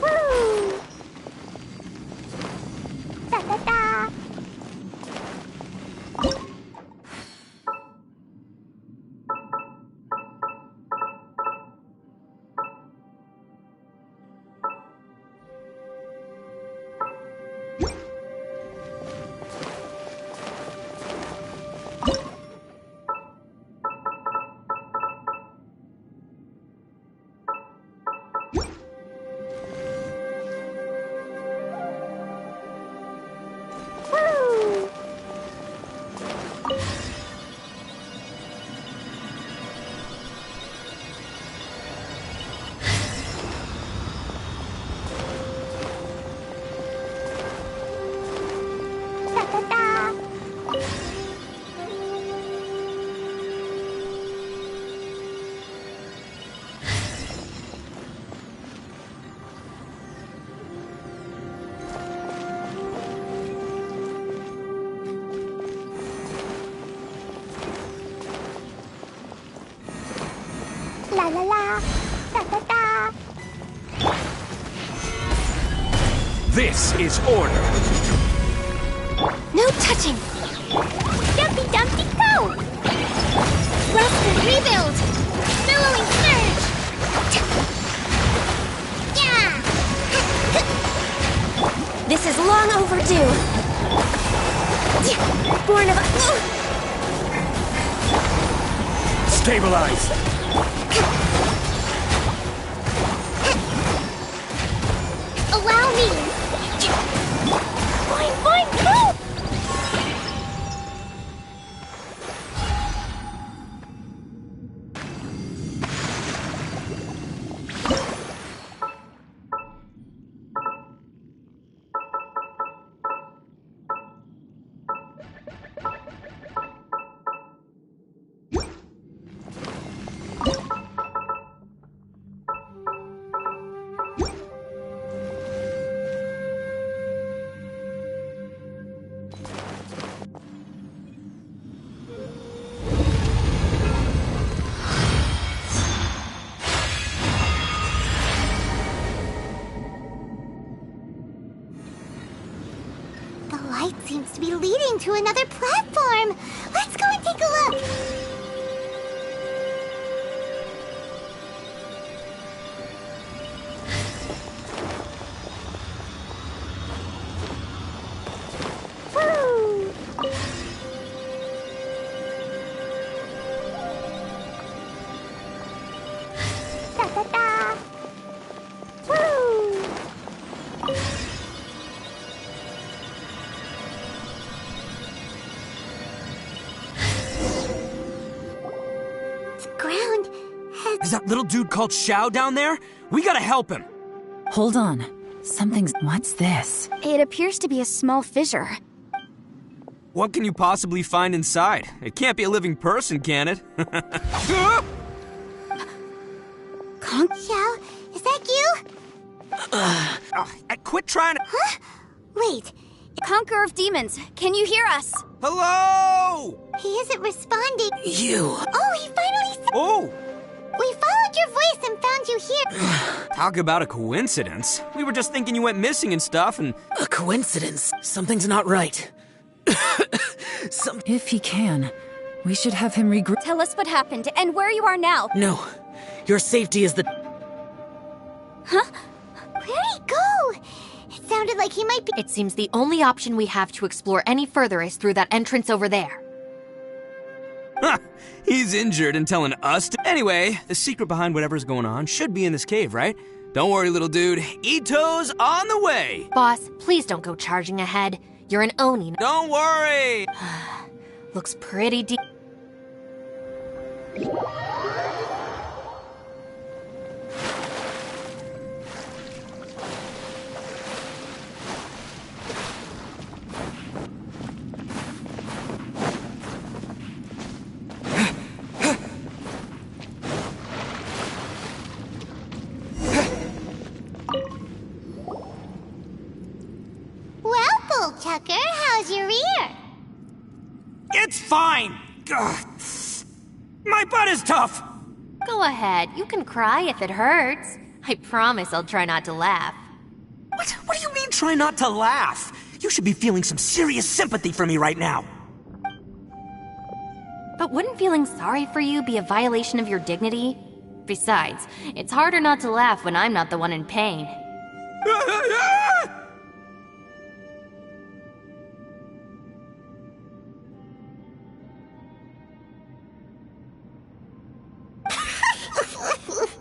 Speaker 2: Woo! Da da da! Woo! Da da da! La la la! Da da da!
Speaker 8: This is order!
Speaker 6: No touching!
Speaker 2: Jumpy Dumpty go! Roster rebuild! Billowing surge! Yeah!
Speaker 6: This is long overdue. Born of
Speaker 8: Stabilize!
Speaker 2: Allow me!
Speaker 6: Fine, fine, go!
Speaker 2: light seems to be leading to another platform. Let's go and take a look. Woo! Da da da! Woo! The ground has...
Speaker 3: Is that little dude called Xiao down there? We gotta help him.
Speaker 5: Hold on. Something's... What's this?
Speaker 1: It appears to be a small fissure.
Speaker 3: What can you possibly find inside? It can't be a living person, can it?
Speaker 2: Xiao, is that you?
Speaker 3: Quit trying to...
Speaker 2: Huh? Wait,
Speaker 1: Conqueror of Demons, can you hear us?
Speaker 3: Hello!
Speaker 2: he isn't responding.
Speaker 7: You.
Speaker 2: Oh, he finally...
Speaker 3: Oh!
Speaker 2: We followed your voice and found you here.
Speaker 3: Talk about a coincidence. We were just thinking you went missing and stuff, and...
Speaker 7: A coincidence. Something's not right.
Speaker 5: If he can, we should have him regroup.
Speaker 1: Tell us what happened and where you are now.
Speaker 7: No. Your safety is the...
Speaker 2: Where'd he go? It sounded like he might be...
Speaker 4: It seems the only option we have to explore any further is through that entrance over there.
Speaker 3: Huh, he's injured and telling us to... Anyway, the secret behind whatever's going on should be in this cave, right? Don't worry, little dude. Ito's on the way!
Speaker 4: Boss, please don't go charging ahead. You're an Oni.
Speaker 3: Don't worry!
Speaker 4: Looks pretty deep.
Speaker 2: Well, Bullchucker, how's your ear?
Speaker 3: It's fine! Ugh. My butt is tough!
Speaker 4: Go ahead, you can cry if it hurts. I promise I'll try not to laugh.
Speaker 3: What do you mean try not to laugh? You should be feeling some serious sympathy for me right now.
Speaker 4: But wouldn't feeling sorry for you be a violation of your dignity? Besides, it's harder not to laugh when I'm not the one in pain.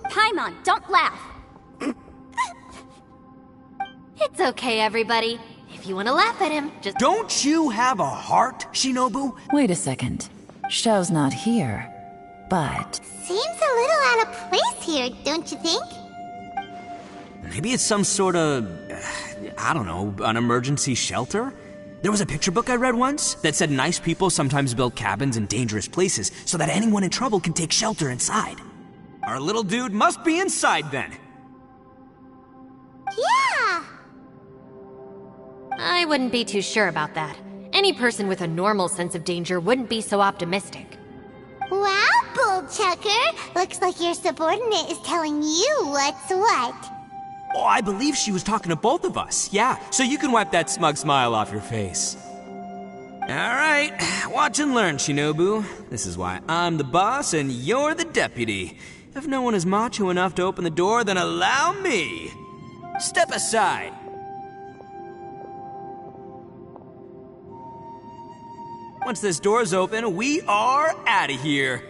Speaker 1: Paimon, don't laugh.
Speaker 4: It's okay, everybody. If you want to laugh at him, just...
Speaker 3: Don't you have a heart, Shinobu?
Speaker 5: Wait a second. Xiao's not here. But...
Speaker 2: Seems a little out of place here, don't you think?
Speaker 3: Maybe it's some sort of... I don't know, an emergency shelter? There was a picture book I read once that said nice people sometimes build cabins in dangerous places so that anyone in trouble can take shelter inside. Our little dude must be inside then.
Speaker 2: Yeah!
Speaker 4: I wouldn't be too sure about that. Any person with a normal sense of danger wouldn't be so optimistic.
Speaker 2: Wow, Bullchucker! Looks like your subordinate is telling you what's what.
Speaker 3: Oh, I believe she was talking to both of us. Yeah, so you can wipe that smug smile off your face. All right, watch and learn, Shinobu. This is why I'm the boss and you're the deputy. If no one is macho enough to open the door, then allow me. Step aside. Once this door's open, we are out of here.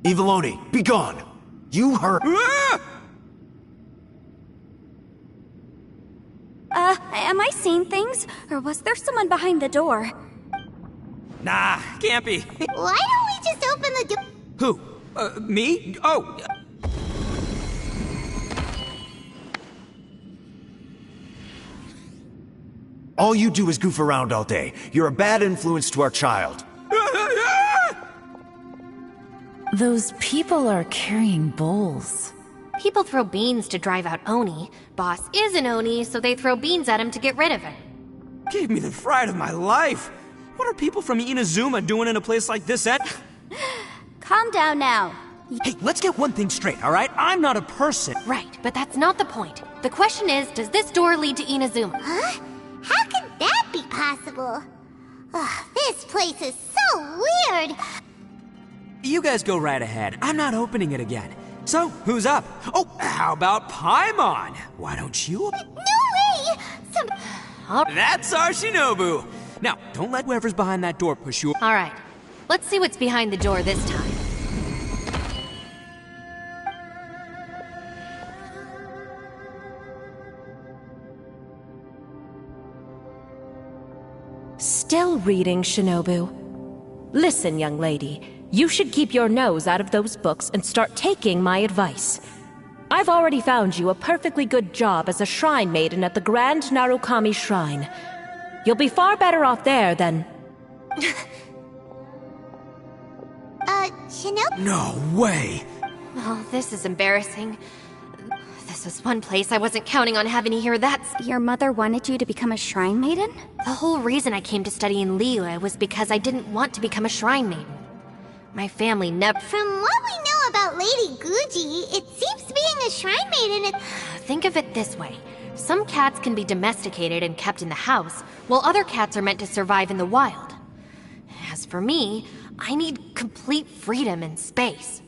Speaker 8: Eviloni, be gone! You heard...
Speaker 1: Am I seeing things? Or was there someone behind the door?
Speaker 3: Nah, can't be.
Speaker 2: Why don't we just open the door?
Speaker 3: Who? Me? Oh.
Speaker 8: All you do is goof around all day. You're a bad influence to our child.
Speaker 5: Those people are carrying bowls.
Speaker 4: People throw beans to drive out Oni. Boss is an Oni, so they throw beans at him to get rid of him.
Speaker 3: Gave me the fright of my life. What are people from Inazuma doing in a place like this at?
Speaker 1: Calm down now.
Speaker 3: Hey, let's get one thing straight, all right? I'm not a person.
Speaker 4: Right, but that's not the point. The question is, does this door lead to Inazuma?
Speaker 2: Huh? How could that be possible? Ugh, this place is so weird.
Speaker 3: You guys go right ahead. I'm not opening it again. So, who's up? Oh, how about Paimon? Why don't you?
Speaker 2: No way!
Speaker 3: That's our Shinobu. Now, don't let whoever's behind that door push you.
Speaker 4: All right, let's see what's behind the door this time.
Speaker 9: Still reading, Shinobu. Listen, young lady. You should keep your nose out of those books and start taking my advice. I've already found you a perfectly good job as a shrine maiden at the Grand Narukami Shrine. You'll be far better off there than...
Speaker 2: Shinobu?
Speaker 3: No way.
Speaker 4: Oh, this is embarrassing. This is one place I wasn't counting on having to hear that.
Speaker 1: Your mother wanted you to become a shrine maiden?
Speaker 4: The whole reason I came to study in Liyue was because I didn't want to become a shrine maiden. My family never...
Speaker 2: From what we know about Lady Guji, it seems being a shrine maiden is...
Speaker 4: Think of it this way. Some cats can be domesticated and kept in the house, while other cats are meant to survive in the wild. As for me, I need complete freedom and space.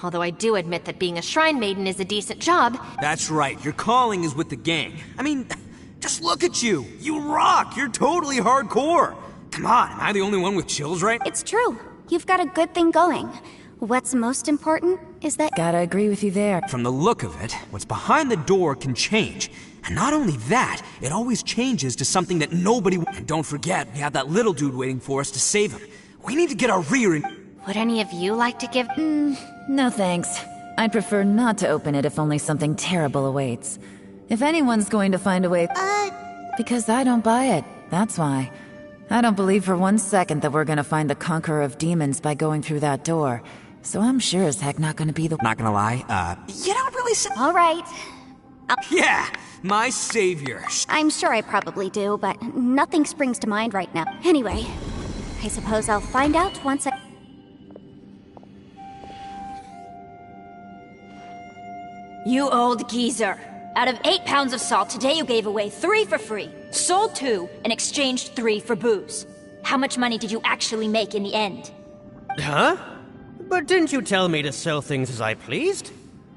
Speaker 4: Although I do admit that being a shrine maiden is a decent job.
Speaker 3: That's right, your calling is with the gang. I mean, just look at you. You rock, you're totally hardcore. Come on, am I the only one with chills right now?
Speaker 1: It's true. You've got a good thing going. What's most important is that...
Speaker 5: Gotta agree with you there.
Speaker 3: From the look of it, what's behind the door can change. And not only that, it always changes to something that nobody... And don't forget, we have that little dude waiting for us to save him. We need to get our rear in...
Speaker 4: Would any of you like to give...
Speaker 5: No thanks. I'd prefer not to open it if only something terrible awaits. If anyone's going to find a way... Because I don't buy it, that's why. I don't believe for 1 second that we're gonna find the Conqueror of Demons by going through that door. So I'm sure as heck not gonna be the...
Speaker 3: Not gonna lie, you don't really...
Speaker 1: All right.
Speaker 3: Yeah, my savior.
Speaker 1: I'm sure I probably do, but nothing springs to mind right now. Anyway, I suppose I'll find out once I...
Speaker 10: You old geezer. Out of 8 pounds of salt, today you gave away 3 for free, sold 2, and exchanged 3 for booze. How much money did you actually make in the end?
Speaker 11: Huh? But didn't you tell me to sell things as I pleased?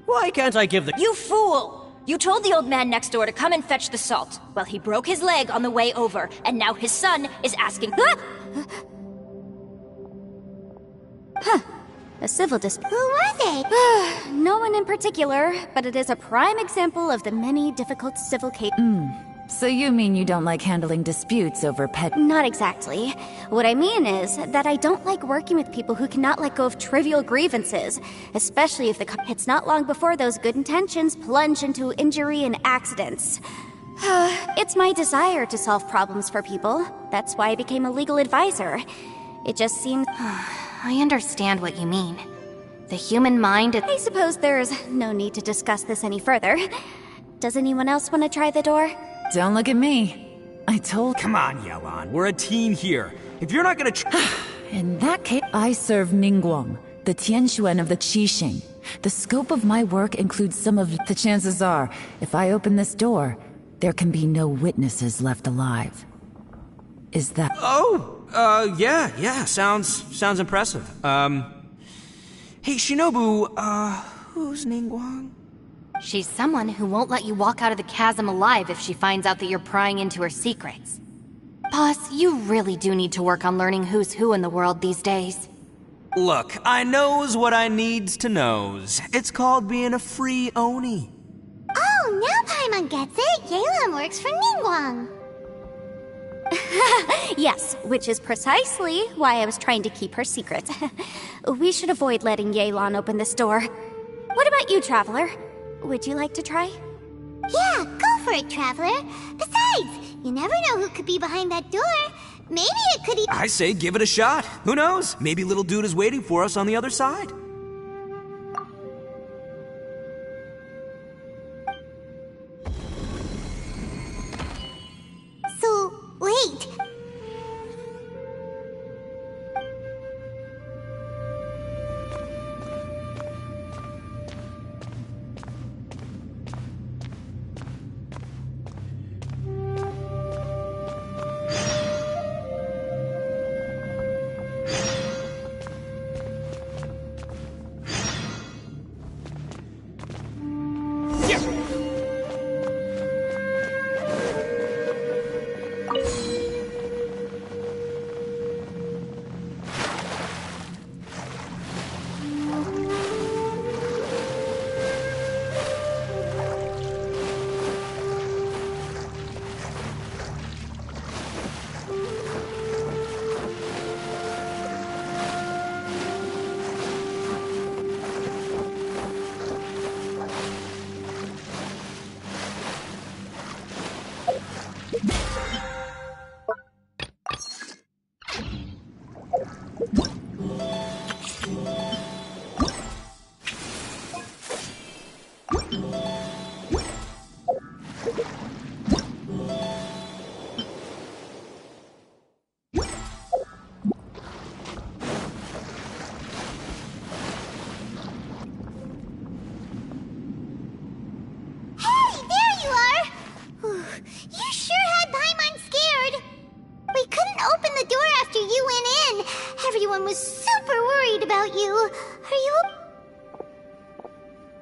Speaker 11: Why can't I give the—
Speaker 10: You fool! You told the old man next door to come and fetch the salt. Well, he broke his leg on the way over, and now his son is asking—
Speaker 1: Huh. A civil dispute.
Speaker 2: Who were they?
Speaker 1: No one in particular, but it is a prime example of the many difficult civil cases.
Speaker 5: So you mean you don't like handling disputes over pet...
Speaker 1: Not exactly. What I mean is that I don't like working with people who cannot let go of trivial grievances, especially if it's not long before those good intentions plunge into injury and accidents. It's my desire to solve problems for people. That's why I became a legal advisor. It just seems...
Speaker 4: I understand what you mean. The human mind...
Speaker 1: I suppose there's no need to discuss this any further. Does anyone else want to try the door?
Speaker 5: Don't look at me. I told...
Speaker 3: Come on, Yelan, we're a team here. If you're not gonna
Speaker 5: In that case, I serve Ningguang, the Tianxuan of the Qixing. The scope of my work includes some of... The chances are, if I open this door, there can be no witnesses left alive. Is that...
Speaker 3: Yeah, sounds impressive. Hey, Shinobu, who's Ningguang?
Speaker 4: She's someone who won't let you walk out of the chasm alive if she finds out that you're prying into her secrets. Boss, you really do need to work on learning who's who in the world these days.
Speaker 3: Look, I knows what I needs to knows. It's called being a free Oni.
Speaker 2: Oh, now Paimon gets it. Yelan works for Ningguang.
Speaker 1: Yes, which is precisely why I was trying to keep her secret. We should avoid letting Yelan open this door. What about you, Traveler? Would you like to try?
Speaker 2: Yeah, go for it, Traveler. Besides, You never know who could be behind that door. Maybe it could even...
Speaker 3: I say give it a shot. Who knows? Maybe little dude is waiting for us on the other side.
Speaker 2: So, wait.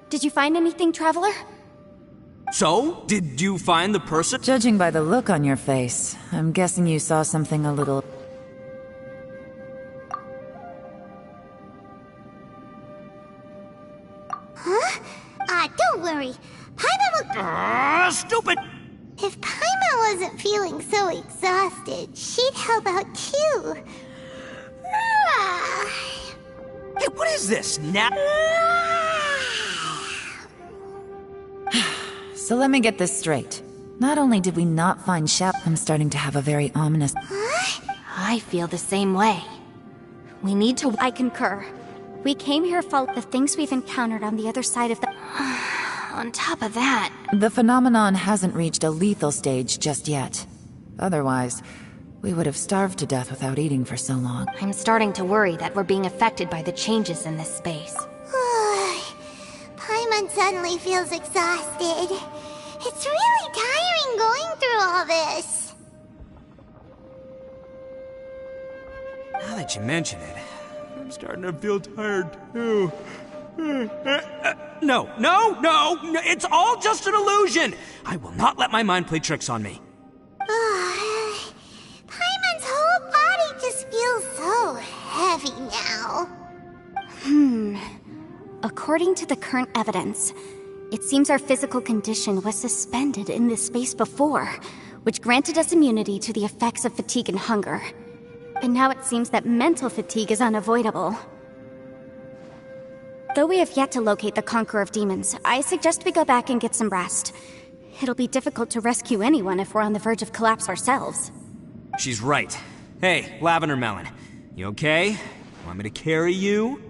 Speaker 1: Did you find anything, Traveler?
Speaker 3: So, did you find the person?
Speaker 5: Judging by the look on your face, I'm guessing you saw something a little...
Speaker 2: Huh? Don't worry. Paimon will...
Speaker 3: Stupid!
Speaker 2: If Paimon wasn't feeling so exhausted, she'd help out too.
Speaker 3: Hey, what is this?
Speaker 5: So let me get this straight. Not only did we not find Shap, I'm starting to have a very ominous...
Speaker 4: I feel the same way. We need to...
Speaker 1: I concur. We came here for the things we've encountered on the other side of the...
Speaker 4: On top of that...
Speaker 5: The phenomenon hasn't reached a lethal stage just yet. Otherwise, we would have starved to death without eating for so long.
Speaker 4: I'm starting to worry that we're being affected by the changes in this space.
Speaker 2: Paimon suddenly feels exhausted. It's really tiring going through all this.
Speaker 3: Now that you mention it, I'm starting to feel tired too. No, it's all just an illusion! I will not let my mind play tricks on me.
Speaker 2: Paimon's whole body just feels so heavy now.
Speaker 1: According to the current evidence, it seems our physical condition was suspended in this space before, which granted us immunity to the effects of fatigue and hunger. But now it seems that mental fatigue is unavoidable. Though we have yet to locate the Conqueror of Demons, I suggest we go back and get some rest. It'll be difficult to rescue anyone if we're on the verge of collapse ourselves.
Speaker 3: She's right. Hey, Lavender Melon, you okay? Want me to carry you?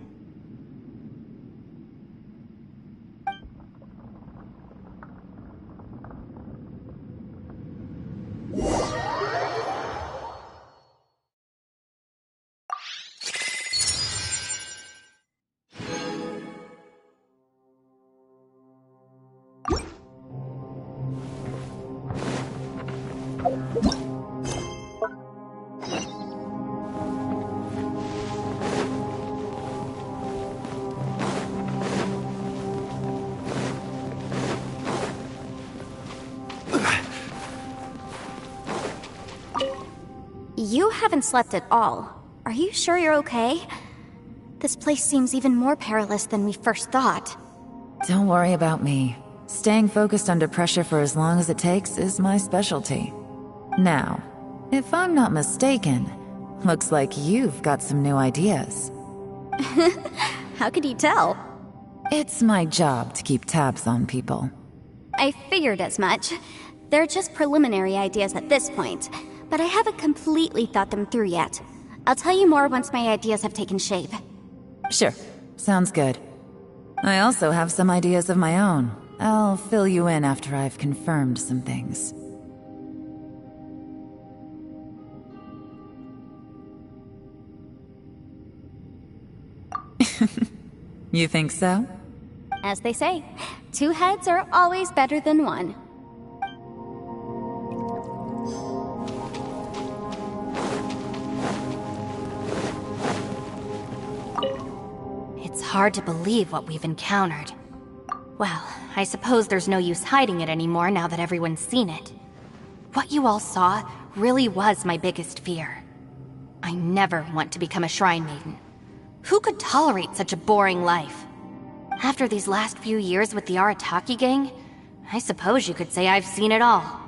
Speaker 1: You haven't slept at all. Are you sure you're okay? This place seems even more perilous than we first thought.
Speaker 5: Don't worry about me. Staying focused under pressure for as long as it takes is my specialty. Now, if I'm not mistaken, looks like you've got some new ideas.
Speaker 1: How could you tell?
Speaker 5: It's my job to keep tabs on people.
Speaker 1: I figured as much. They're just preliminary ideas at this point, but I haven't completely thought them through yet. I'll tell you more once my ideas have taken shape.
Speaker 5: Sure. Sounds good. I also have some ideas of my own. I'll fill you in after I've confirmed some things. You think so?
Speaker 1: As they say, 2 heads are always better than 1.
Speaker 4: It's hard to believe what we've encountered. Well, I suppose there's no use hiding it anymore now that everyone's seen it. What you all saw really was my biggest fear. I never want to become a shrine maiden. Who could tolerate such a boring life? After these last few years with the Arataki gang, I suppose you could say I've seen it all.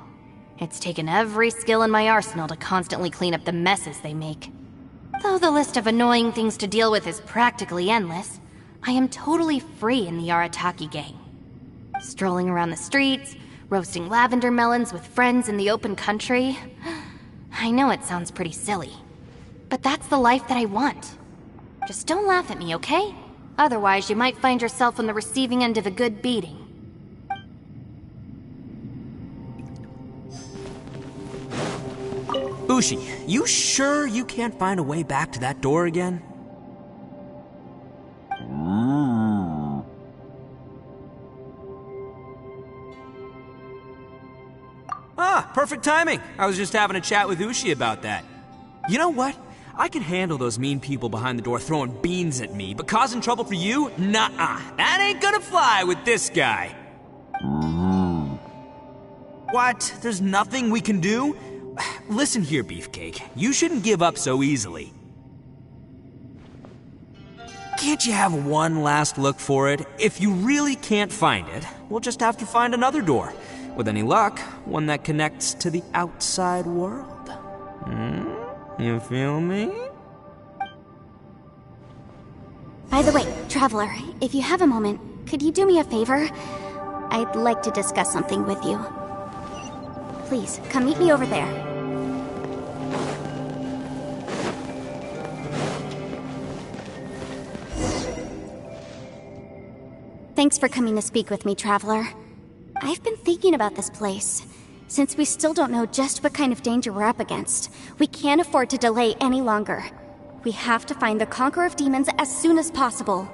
Speaker 4: It's taken every skill in my arsenal to constantly clean up the messes they make. Though the list of annoying things to deal with is practically endless, I am totally free in the Arataki gang. Strolling around the streets, roasting lavender melons with friends in the open country. I know it sounds pretty silly, but that's the life that I want. Just don't laugh at me, okay? Otherwise, you might find yourself on the receiving end of a good beating.
Speaker 3: Ushi, you sure you can't find a way back to that door again? Ah, perfect timing. I was just having a chat with Ushi about that. You know what? I can handle those mean people behind the door throwing beans at me, but causing trouble for you? Nuh-uh. That ain't gonna fly with this guy. What? There's nothing we can do? Listen here, Beefcake. You shouldn't give up so easily. Can't you have one last look for it? If you really can't find it, we'll just have to find another door. With any luck, one that connects to the outside world. You feel me?
Speaker 1: By the way, Traveler, if you have a moment, could you do me a favor? I'd like to discuss something with you. Please, come meet me over there. Thanks for coming to speak with me, Traveler. I've been thinking about this place. Since we still don't know just what kind of danger we're up against, we can't afford to delay any longer. We have to find the Conqueror of Demons as soon as possible.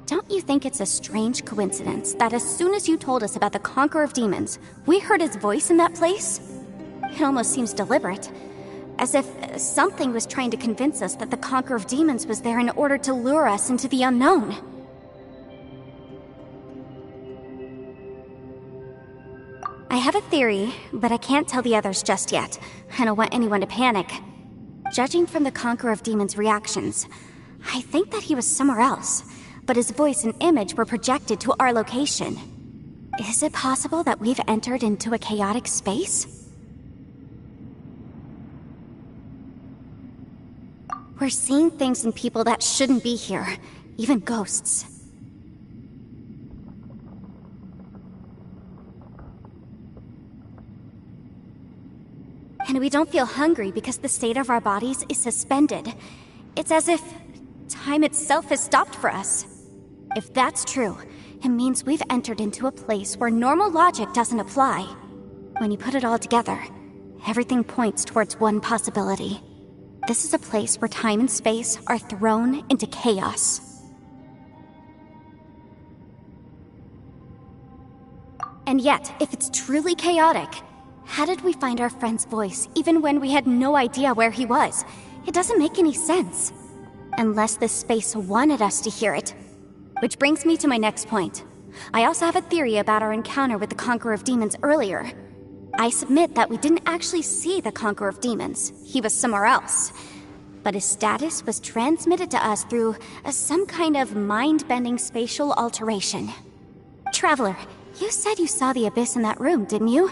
Speaker 1: Don't you think it's a strange coincidence that as soon as you told us about the Conqueror of Demons, we heard his voice in that place? It almost seems deliberate. As if something was trying to convince us that the Conqueror of Demons was there in order to lure us into the unknown. I have a theory, but I can't tell the others just yet. I don't want anyone to panic. Judging from the Conqueror of Demons' reactions, I think that he was somewhere else, but his voice and image were projected to our location. Is it possible that we've entered into a chaotic space? We're seeing things in people that shouldn't be here, even ghosts. And we don't feel hungry because the state of our bodies is suspended. It's as if time itself has stopped for us. If that's true, it means we've entered into a place where normal logic doesn't apply. When you put it all together, everything points towards one possibility. This is a place where time and space are thrown into chaos. And yet, if it's truly chaotic, how did we find our friend's voice even when we had no idea where he was? It doesn't make any sense. Unless this space wanted us to hear it. Which brings me to my next point. I also have a theory about our encounter with the Conqueror of Demons earlier. I submit that we didn't actually see the Conqueror of Demons. He was somewhere else. But his status was transmitted to us through some kind of mind-bending spatial alteration. Traveler, you said you saw the abyss in that room, didn't you?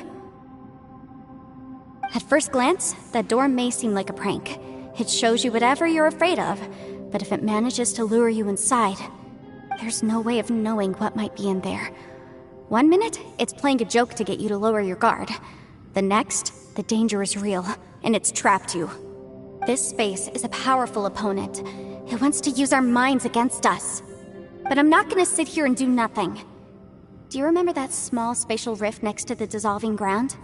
Speaker 1: At first glance, that door may seem like a prank. It shows you whatever you're afraid of. But if it manages to lure you inside, there's no way of knowing what might be in there. One minute, it's playing a joke to get you to lower your guard. The next, the danger is real, and it's trapped you. This space is a powerful opponent. It wants to use our minds against us. But I'm not gonna sit here and do nothing. Do you remember that small spatial rift next to the dissolving ground?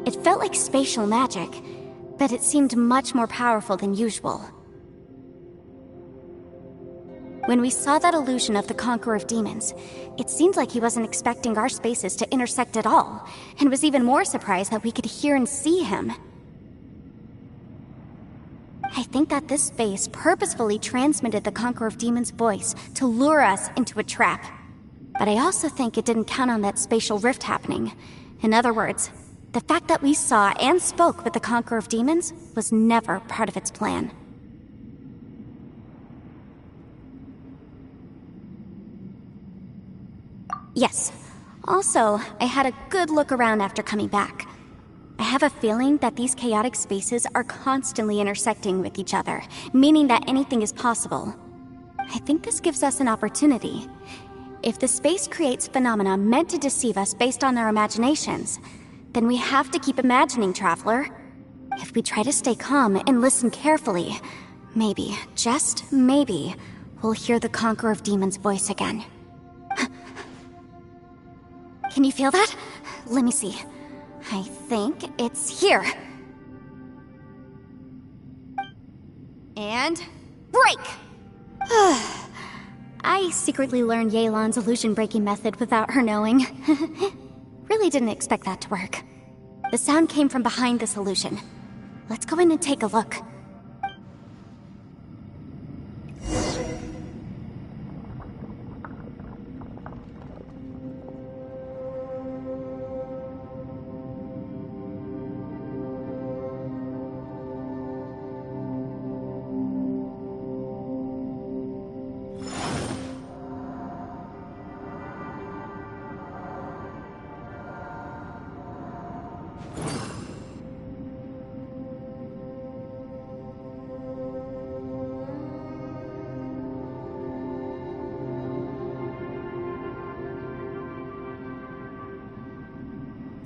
Speaker 1: It felt like spatial magic, but it seemed much more powerful than usual. When we saw that illusion of the Conqueror of Demons, it seemed like he wasn't expecting our spaces to intersect at all, and was even more surprised that we could hear and see him. I think that this space purposefully transmitted the Conqueror of Demons' voice to lure us into a trap. But I also think it didn't count on that spatial rift happening. In other words, the fact that we saw and spoke with the Conqueror of Demons was never part of its plan. Yes. Also, I had a good look around after coming back. I have a feeling that these chaotic spaces are constantly intersecting with each other, meaning that anything is possible. I think this gives us an opportunity. If the space creates phenomena meant to deceive us based on our imaginations, then we have to keep imagining, Traveler. If we try to stay calm and listen carefully, maybe, just maybe, we'll hear the Conqueror of Demons' voice again. Can you feel that? Let me see. I think it's here. And break! I secretly learned Yelan's illusion-breaking method without her knowing. Really didn't expect that to work. The sound came from behind this illusion. Let's go in and take a look.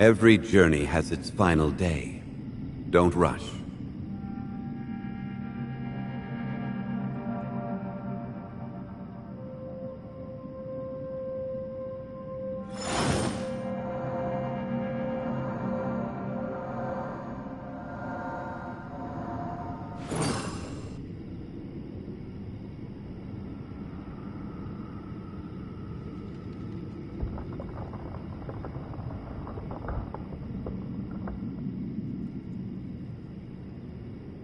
Speaker 12: Every journey has its final day. Don't rush.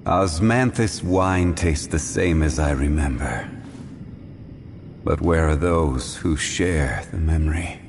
Speaker 12: Osmanthus wine tastes the same as I remember. But where are those who share the memory?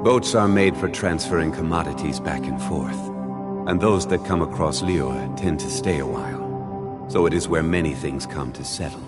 Speaker 12: Boats are made for transferring commodities back and forth, and those that come across Liyue tend to stay a while, so it is where many things come to settle.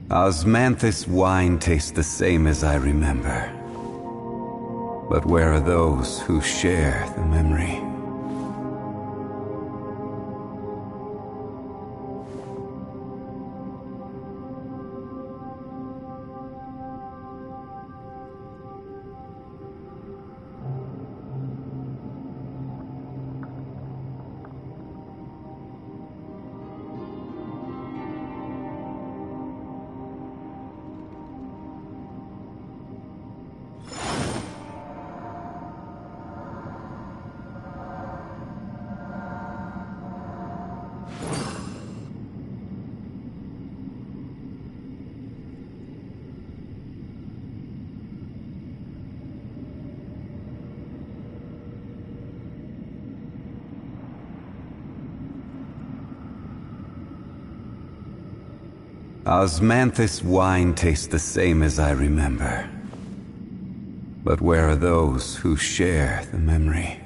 Speaker 12: Osmanthus wine tastes the same as I remember. But where are those who share the memory? Osmanthus wine tastes the same as I remember. But where are those who share the memory?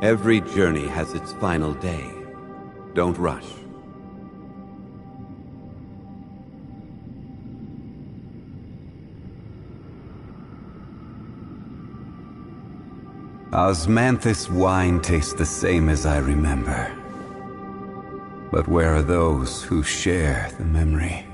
Speaker 12: Every journey has its final day. Don't rush. Osmanthus wine tastes the same as I remember. But where are those who share the memory?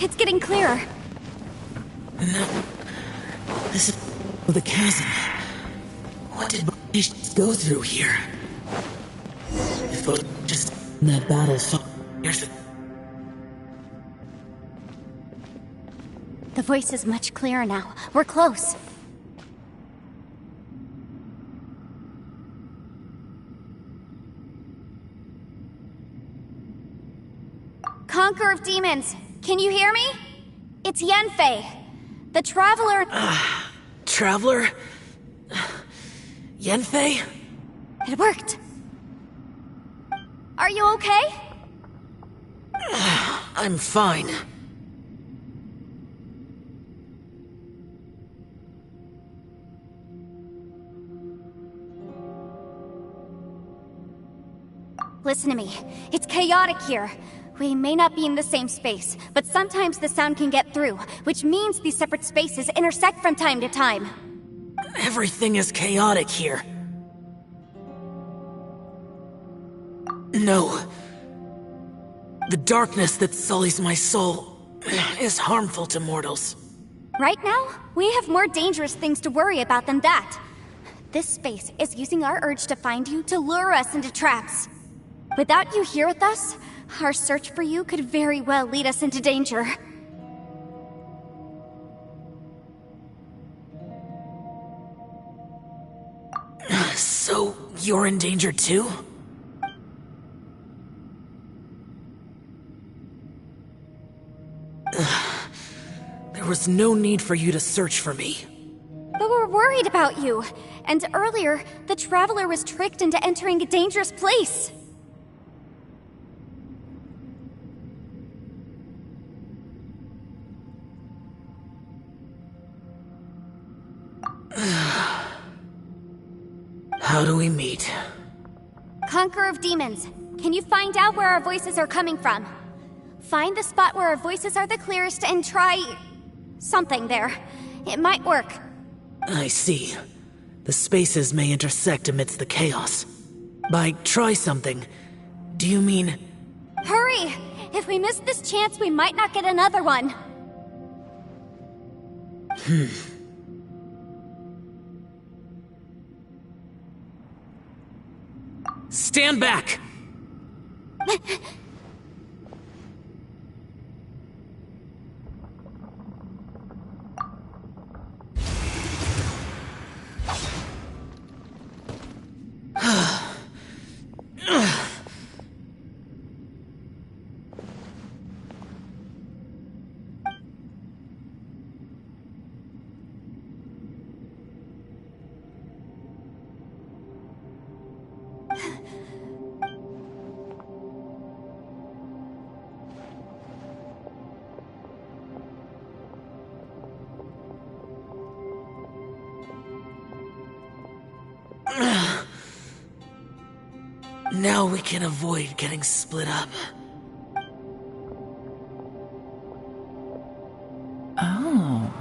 Speaker 1: It's getting clearer.
Speaker 7: No. This is the chasm. What did patients go through here? If it just in that battle, so here's
Speaker 1: The voice is much clearer now. We're close. Conqueror of Demons, can you hear me? It's Yanfei, the Traveler.
Speaker 7: Traveler? Yanfei?
Speaker 1: It worked. Are you okay?
Speaker 7: I'm fine.
Speaker 1: Listen to me. It's chaotic here. We may not be in the same space, but sometimes the sound can get through, which means these separate spaces intersect from time to time.
Speaker 7: Everything is chaotic here. No. The darkness that sullies my soul is harmful to mortals.
Speaker 1: Right now, we have more dangerous things to worry about than that. This space is using our urge to find you to lure us into traps. Without you here with us, our search for you could very well lead us into danger.
Speaker 7: So, you're in danger too? There was no need for you to search for me.
Speaker 1: But we're worried about you. And earlier, the Traveler was tricked into entering a dangerous place.
Speaker 7: How do we meet?
Speaker 1: Conqueror of Demons, can you find out where our voices are coming from? Find the spot where our voices are the clearest and try... something there. It might work.
Speaker 7: I see. The spaces may intersect amidst the chaos. By try something, do you mean...
Speaker 1: Hurry! If we miss this chance, we might not get another one.
Speaker 7: Stand back! Now we can avoid getting split up.
Speaker 5: Oh.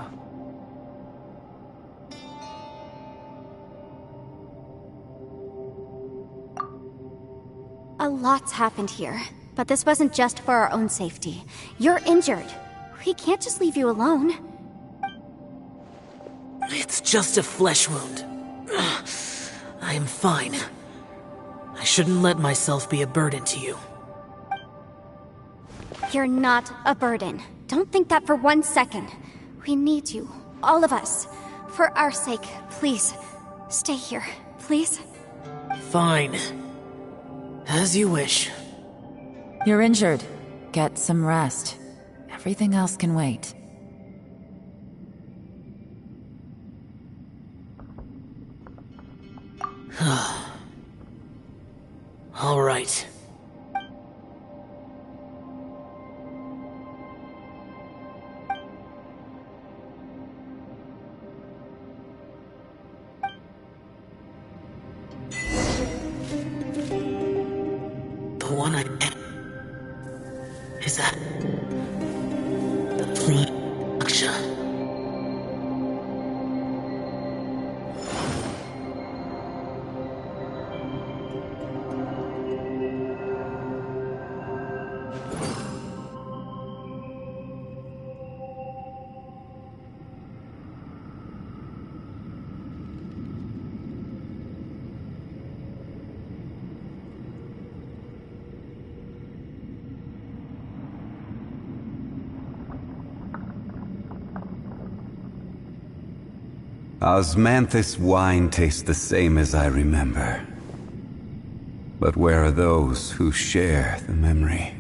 Speaker 1: A lot's happened here, but this wasn't just for our own safety. You're injured. We can't just leave you alone.
Speaker 7: It's just a flesh wound. I am fine. I shouldn't let myself be a burden to you.
Speaker 1: You're not a burden. Don't think that for 1 second. We need you, all of us. For our sake, please, stay here, please.
Speaker 7: Fine. As you wish.
Speaker 5: You're injured. Get some rest. Everything else can wait.
Speaker 7: All right. The one I met. Is that the Aksha?
Speaker 12: Osmanthus wine tastes the same as I remember. But where are those who share the memory?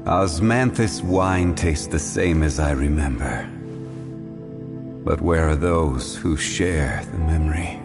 Speaker 12: Osmanthus wine tastes the same as I remember. But where are those who share the memory?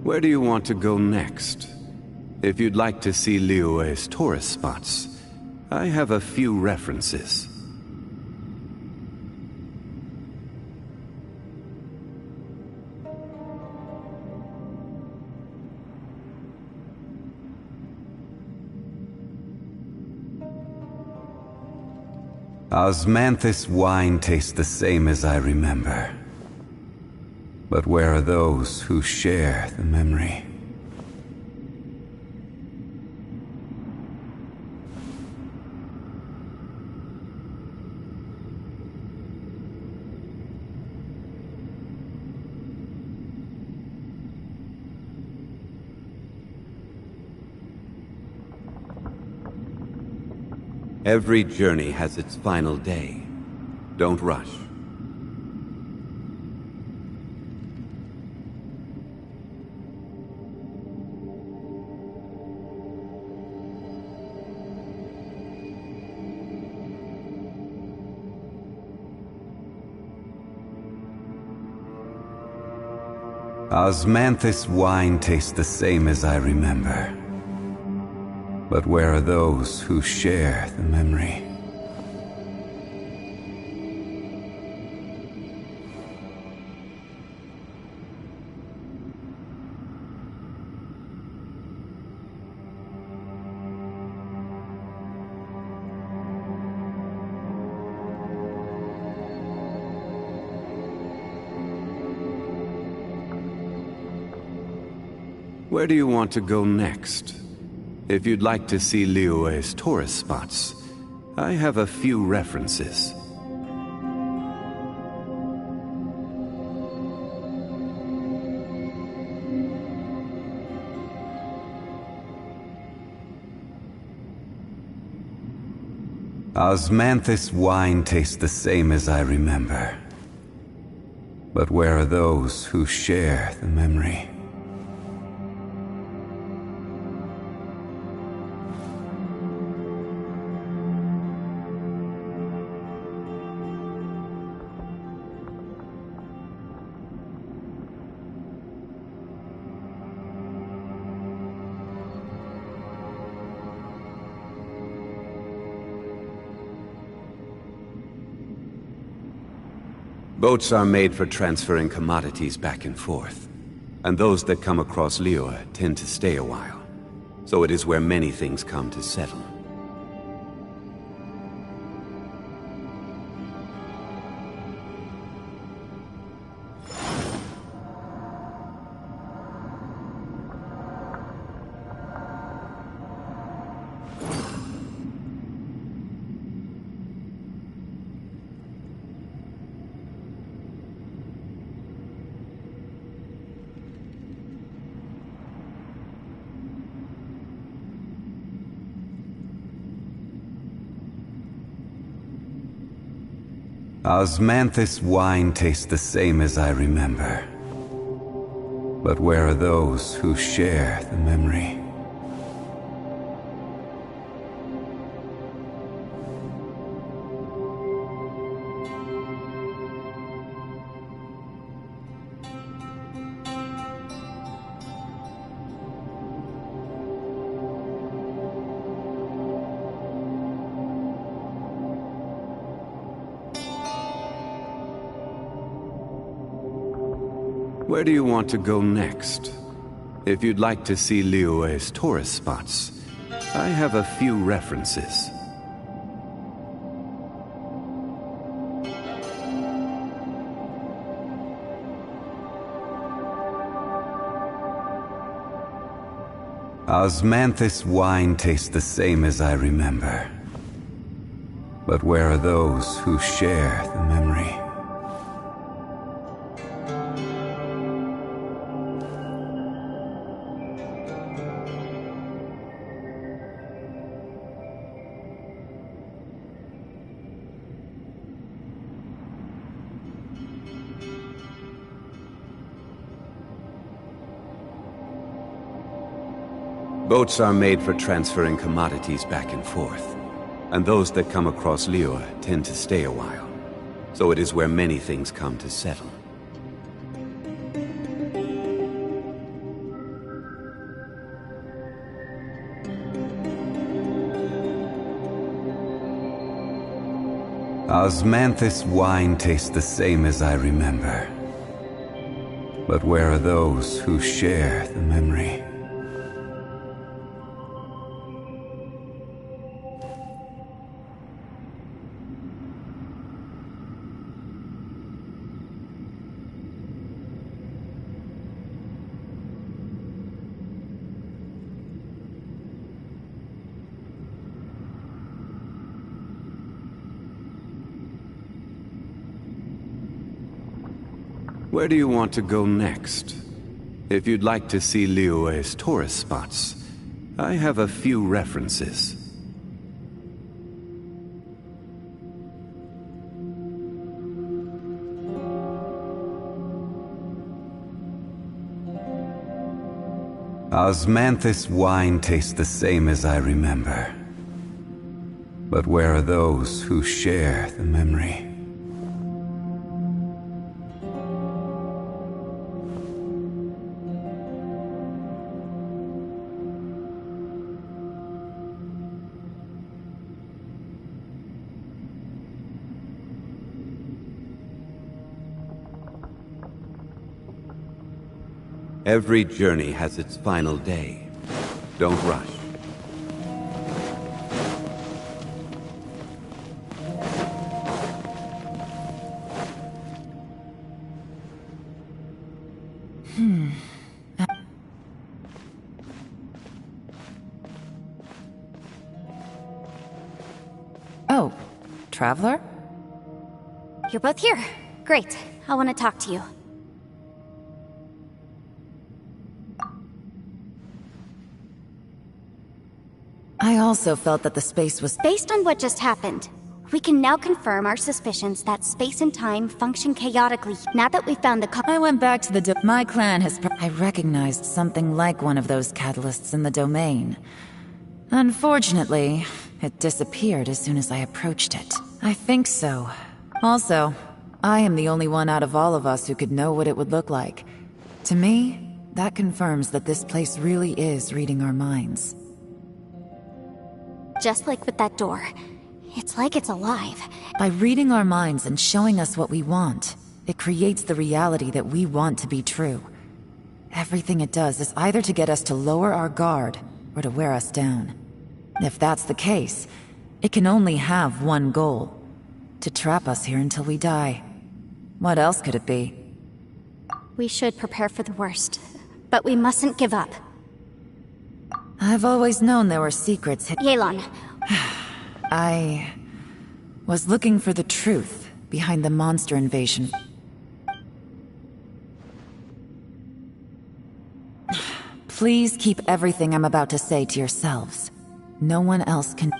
Speaker 12: Where do you want to go next? If you'd like to see Liyue's tourist spots, I have a few references. Osmanthus wine tastes the same as I remember. But where are those who share the memory? Every journey has its final day. Don't rush. Osmanthus wine tastes the same as I remember. But where are those who share the memory? Where do you want to go next? If you'd like to see Liyue's tourist spots, I have a few references. Osmanthus wine tastes the same as I remember. But where are those who share the memory? Boats are made for transferring commodities back and forth. And those that come across Liyue tend to stay a while. So it is where many things come to settle. Osmanthus wine tastes the same as I remember. But where are those who share the memory? Where do you want to go next? If you'd like to see Liyue's tourist spots, I have a few references. Osmanthus wine tastes the same as I remember. But where are those who share the memory? Boats are made for transferring commodities back and forth. And those that come across Liyue tend to stay a while. So it is where many things come to settle. Osmanthus wine tastes the same as I remember. But where are those who share the memory? Where do you want to go next? If you'd like to see Liyue's tourist spots, I have a few references. Osmanthus wine tastes the same as I remember. But where are those who share the memory? Every journey has its final day. Don't rush.
Speaker 5: Traveler?
Speaker 1: You're both here. Great. I want to talk to you.
Speaker 5: I also felt that the space was...
Speaker 1: Based on what just happened, we can now confirm our suspicions that space and time function chaotically. Now that we found the
Speaker 5: I went back to the my clan has... I recognized something like one of those catalysts in the domain. Unfortunately, it disappeared as soon as I approached it. I think so. Also, I am the only one out of all of us who could know what it would look like. To me, that confirms that this place really is reading our minds.
Speaker 1: Just like with that door. It's like it's alive.
Speaker 5: By reading our minds and showing us what we want, it creates the reality that we want to be true. Everything it does is either to get us to lower our guard, or to wear us down. If that's the case, it can only have one goal. To trap us here until we die. What else could it be?
Speaker 1: We should prepare for the worst, but we mustn't give up.
Speaker 5: I've always known there were secrets hidden.
Speaker 1: Yelan.
Speaker 5: I was looking for the truth behind the monster invasion. Please keep everything I'm about to say to yourselves. No one else can...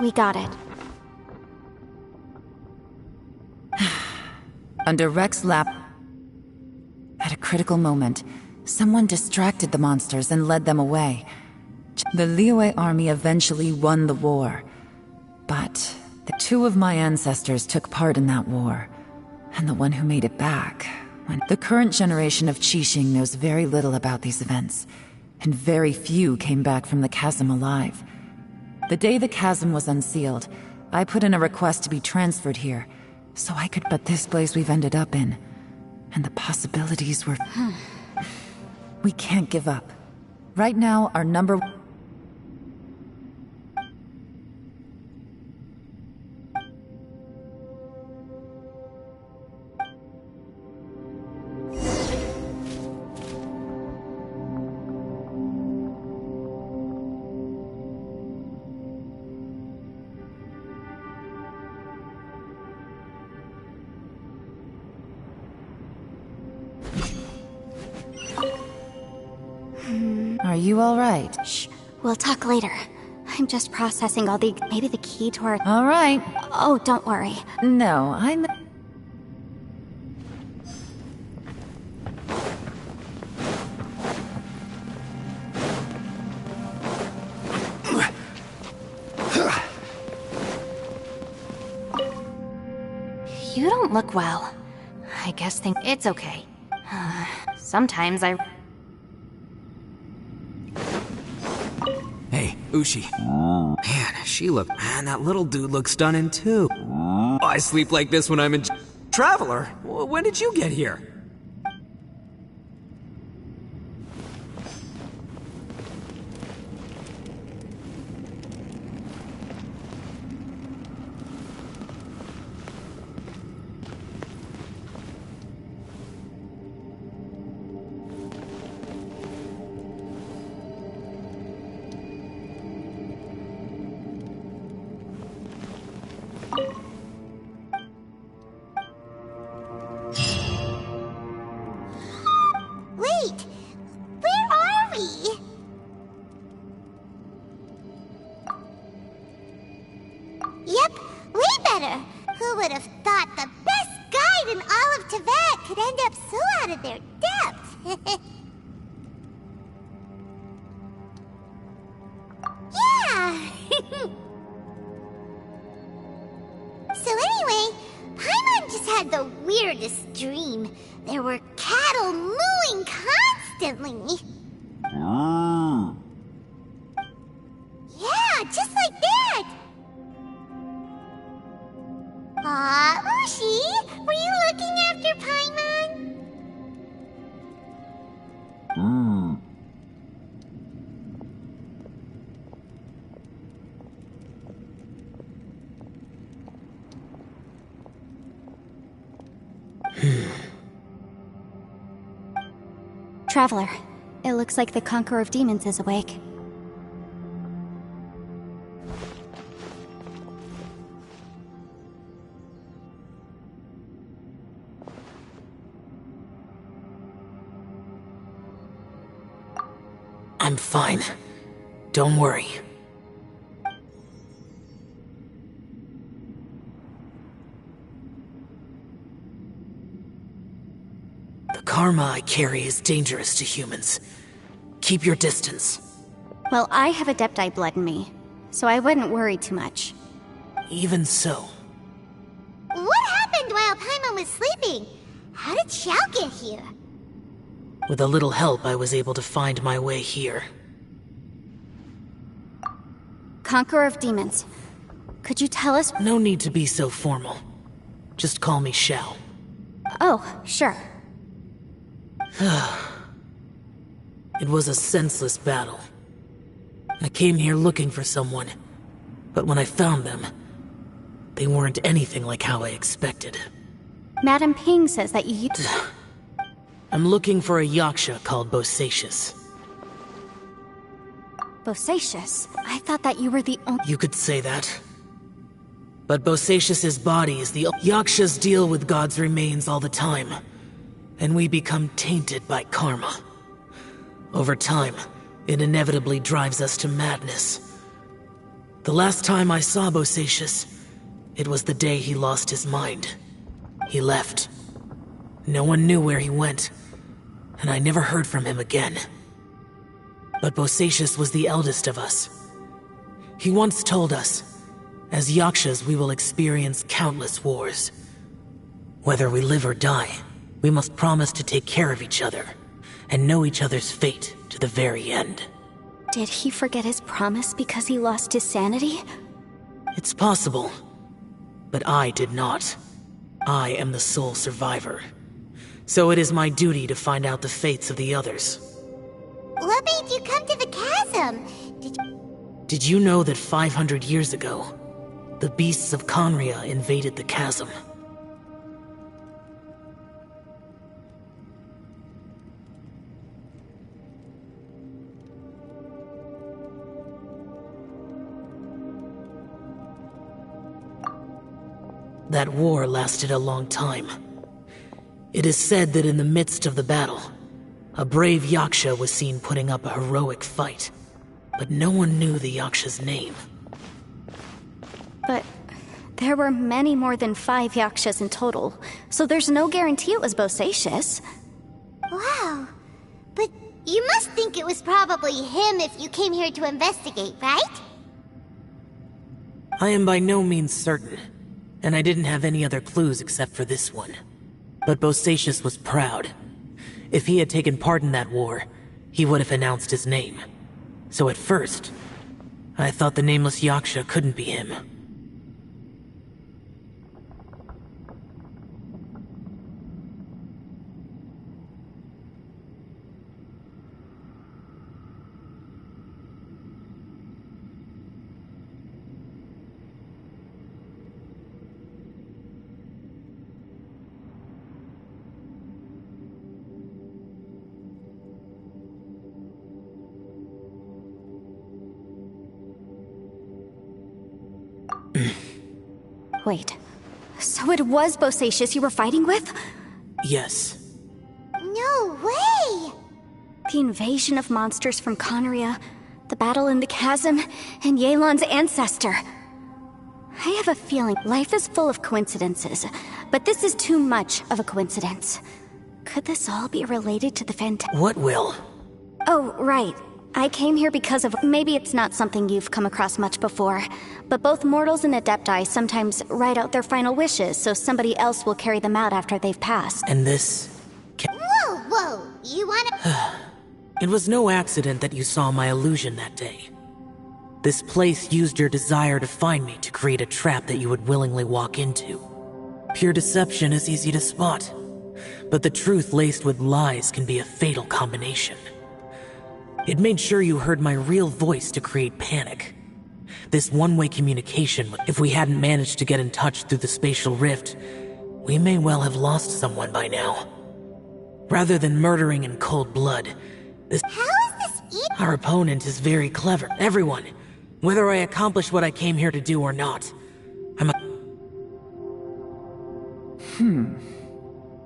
Speaker 1: We got it.
Speaker 5: Under Rex's lap... At a critical moment, someone distracted the monsters and led them away. The Liyue army eventually won the war. But the two of my ancestors took part in that war. And the one who made it back... When the current generation of Qixing knows very little about these events. And very few came back from the chasm alive. The day the chasm was unsealed, I put in a request to be transferred here. So I could... But this place we've ended up in... And the possibilities were... We can't give up. Right now, our number... Are you alright?
Speaker 1: Shh. We'll talk later. I'm just processing all the... Maybe the key to our...
Speaker 5: Alright.
Speaker 1: Oh, don't worry.
Speaker 5: No, I'm...
Speaker 4: You don't look well. I guess it's okay. Sometimes I...
Speaker 3: Hey, Ushi. Man, she look... Man, that little dude looks stunning too. I sleep like this when I'm in... Traveler? When did you get here?
Speaker 2: Wait! Where are we? Yep, way better! Who would have thought the best guide in all of Tibet could end up so out of their depth? Yeah! So anyway, Paimon just had the weirdest dream. There were cattle mooing constantly. Yeah, just like that! Aw, Ushi, were you looking after Paimon?
Speaker 1: Traveler, it looks like the Conqueror of Demons is awake.
Speaker 7: I'm fine. Don't worry. The karma I carry is dangerous to humans. Keep your distance.
Speaker 1: Well, I have Adepti blood in me, so I wouldn't worry too much.
Speaker 7: Even so.
Speaker 2: What happened while Paimon was sleeping? How did Xiao get here?
Speaker 7: With a little help, I was able to find my way here.
Speaker 1: Conqueror of Demons. Could you tell us?
Speaker 7: No need to be so formal. Just call me Xiao.
Speaker 1: Oh, sure.
Speaker 7: It was a senseless battle. I came here looking for someone, but when I found them, they weren't anything like how I expected.
Speaker 1: Madam Ping says that you...
Speaker 7: I'm looking for a yaksha called Bosacius.
Speaker 1: Bosacius? I thought that you were the only...
Speaker 7: You could say that. But Bosacius's body is the... Yakshas deal with God's remains all the time, and we become tainted by karma. Over time, it inevitably drives us to madness. The last time I saw Bosacius, it was the day he lost his mind. He left. No one knew where he went, and I never heard from him again. But Bosacius was the eldest of us. He once told us, as Yakshas we will experience countless wars. Whether we live or die, we must promise to take care of each other, and know each other's fate to the very end.
Speaker 1: Did he forget his promise because he lost his sanity?
Speaker 7: It's possible, but I did not. I am the sole survivor. So it is my duty to find out the fates of the others.
Speaker 2: What made you come to the chasm?
Speaker 7: Did you know that 500 years ago, the beasts of Conria invaded the chasm? That war lasted a long time. It is said that in the midst of the battle, a brave Yaksha was seen putting up a heroic fight, but no one knew the Yaksha's name.
Speaker 1: But there were many more than 5 Yakshas in total, so there's no guarantee it was Bosacius.
Speaker 2: Wow. But you must think it was probably him if you came here to investigate, right?
Speaker 7: I am by no means certain, and I didn't have any other clues except for this one. But Bosacius was proud. If he had taken part in that war, he would have announced his name. So at first, I thought the nameless Yaksha couldn't be him.
Speaker 1: Wait, so it was Bosacius you were fighting with?
Speaker 7: Yes.
Speaker 2: No way!
Speaker 1: The invasion of monsters from Conria, the battle in the chasm, and Yelan's ancestor. I have a feeling life is full of coincidences, but this is too much of a coincidence. Could this all be related to the
Speaker 7: What will?
Speaker 1: Oh, right. I came here because of... Maybe it's not something you've come across much before, but both mortals and Adepti sometimes write out their final wishes so somebody else will carry them out after they've passed.
Speaker 7: And this...
Speaker 2: Whoa! You wanna...
Speaker 7: It was no accident that you saw my illusion that day. This place used your desire to find me to create a trap that you would willingly walk into. Pure deception is easy to spot, but the truth laced with lies can be a fatal combination. It made sure you heard my real voice to create panic. This one-way communication, if we hadn't managed to get in touch through the spatial rift, we may well have lost someone by now. Rather than murdering in cold blood,
Speaker 2: How is this
Speaker 7: our opponent is very clever. Everyone, whether I accomplish what I came here to do or not,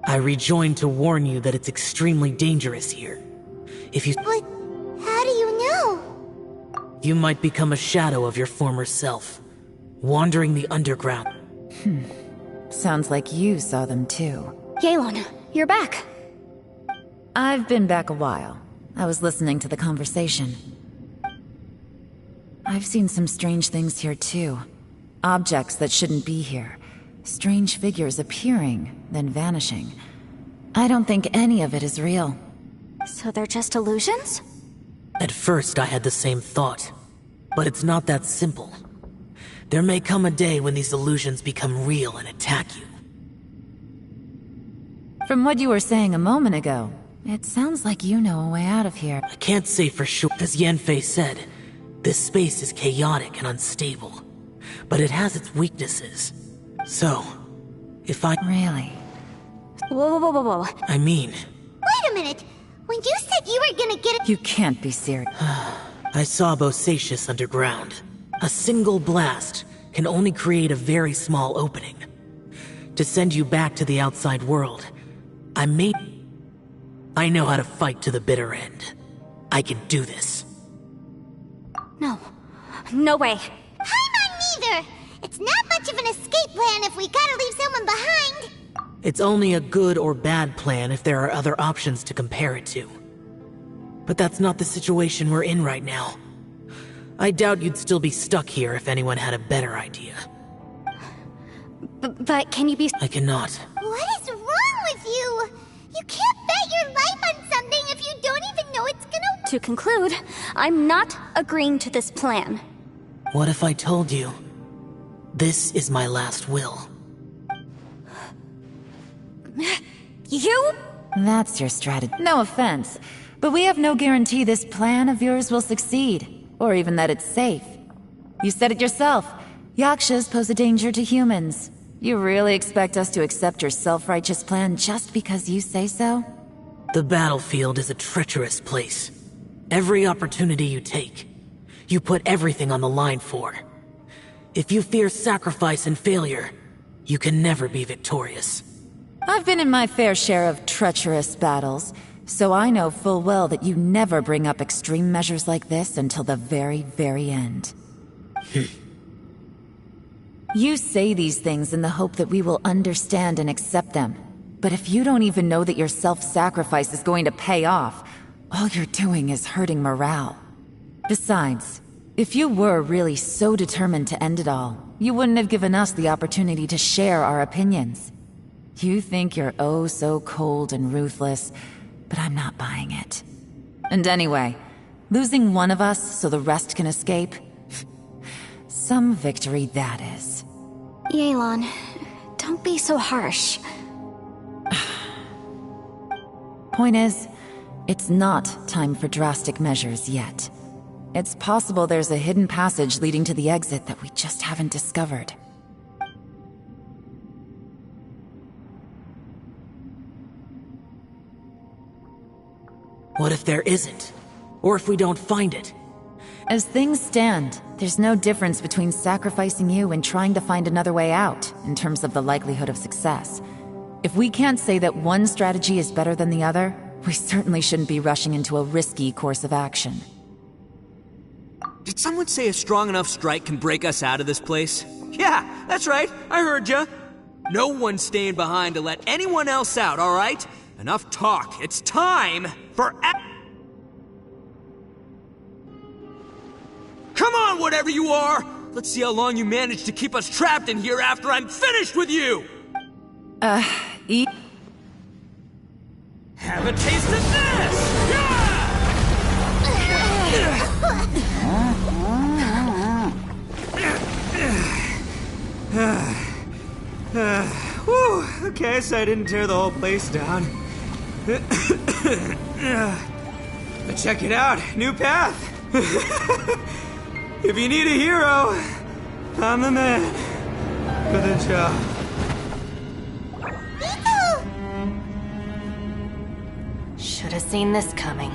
Speaker 7: I rejoined to warn you that it's extremely dangerous here. If you...
Speaker 2: But how do you
Speaker 7: You might become a shadow of your former self, wandering the underground.
Speaker 5: Sounds like you saw them too.
Speaker 1: Yelan, you're back.
Speaker 5: I've been back a while. I was listening to the conversation. I've seen some strange things here too. Objects that shouldn't be here. Strange figures appearing, then vanishing. I don't think any of it is real.
Speaker 1: So they're just illusions?
Speaker 7: At first, I had the same thought. But it's not that simple. There may come a day when these illusions become real and attack you.
Speaker 5: From what you were saying a moment ago, it sounds like you know a way out of here.
Speaker 7: I can't say for sure. As Yanfei said, this space is chaotic and unstable. But it has its weaknesses. So, if I...
Speaker 5: Really?
Speaker 1: Whoa.
Speaker 7: I mean...
Speaker 2: Wait a minute! When you said you were gonna get
Speaker 5: You can't be serious.
Speaker 7: I saw Bosacius underground. A single blast can only create a very small opening. To send you back to the outside world, I know how to fight to the bitter end. I can do this.
Speaker 1: No way.
Speaker 2: I'm on neither! It's not much of an escape plan if we gotta leave someone behind!
Speaker 7: It's only a good or bad plan if there are other options to compare it to. But that's not the situation we're in right now. I doubt you'd still be stuck here if anyone had a better idea.
Speaker 1: But can you be...
Speaker 7: I cannot.
Speaker 2: What is wrong with you? You can't bet your life on something if you don't even know it's gonna...
Speaker 1: To conclude, I'm not agreeing to this plan.
Speaker 7: What if I told you, this is my last will?
Speaker 1: You?
Speaker 5: That's your strategy. No offense, but we have no guarantee this plan of yours will succeed, or even that it's safe. You said it yourself. Yakshas pose a danger to humans. You really expect us to accept your self-righteous plan just because you say so?
Speaker 7: The battlefield is a treacherous place. Every opportunity you take, you put everything on the line for. If you fear sacrifice and failure, you can never be victorious.
Speaker 5: I've been in my fair share of treacherous battles, so I know full well that you never bring up extreme measures like this until the very, very end. You say these things in the hope that we will understand and accept them. But if you don't even know that your self-sacrifice is going to pay off, all you're doing is hurting morale. Besides, if you were really so determined to end it all, you wouldn't have given us the opportunity to share our opinions. You think you're oh so cold and ruthless, but I'm not buying it. And anyway, losing one of us so the rest can escape? Some victory that is.
Speaker 1: Yelan, don't be so harsh.
Speaker 5: Point is, it's not time for drastic measures yet. It's possible there's a hidden passage leading to the exit that we just haven't discovered.
Speaker 7: What if there isn't? Or if we don't find it?
Speaker 5: As things stand, there's no difference between sacrificing you and trying to find another way out, in terms of the likelihood of success. If we can't say that one strategy is better than the other, we certainly shouldn't be rushing into a risky course of action.
Speaker 3: Did someone say a strong enough strike can break us out of this place? Yeah, that's right, I heard ya. No one's staying behind to let anyone else out, alright? Enough talk, it's time for Come on, whatever you are! Let's see how long you manage to keep us trapped in here after I'm finished with you!
Speaker 5: Eat.
Speaker 3: Have a taste of this! Yeah! Whew, okay, so I didn't tear the whole place down. But check it out, new path! If you need a hero, I'm the man for the job.
Speaker 4: Should have seen this coming.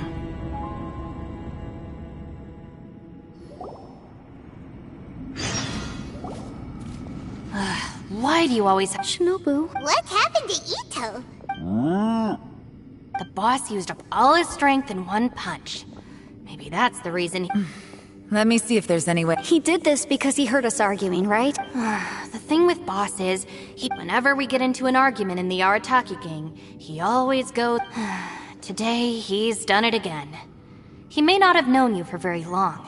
Speaker 4: Why do you always...
Speaker 1: Shinobu.
Speaker 2: What happened to Ito?
Speaker 4: The boss used up all his strength in one punch. Maybe that's the reason he...
Speaker 5: Let me see if there's any way.
Speaker 1: He did this because he heard us arguing, right?
Speaker 4: The thing with Boss is, whenever we get into an argument in the Arataki gang, he always goes, today he's done it again. He may not have known you for very long,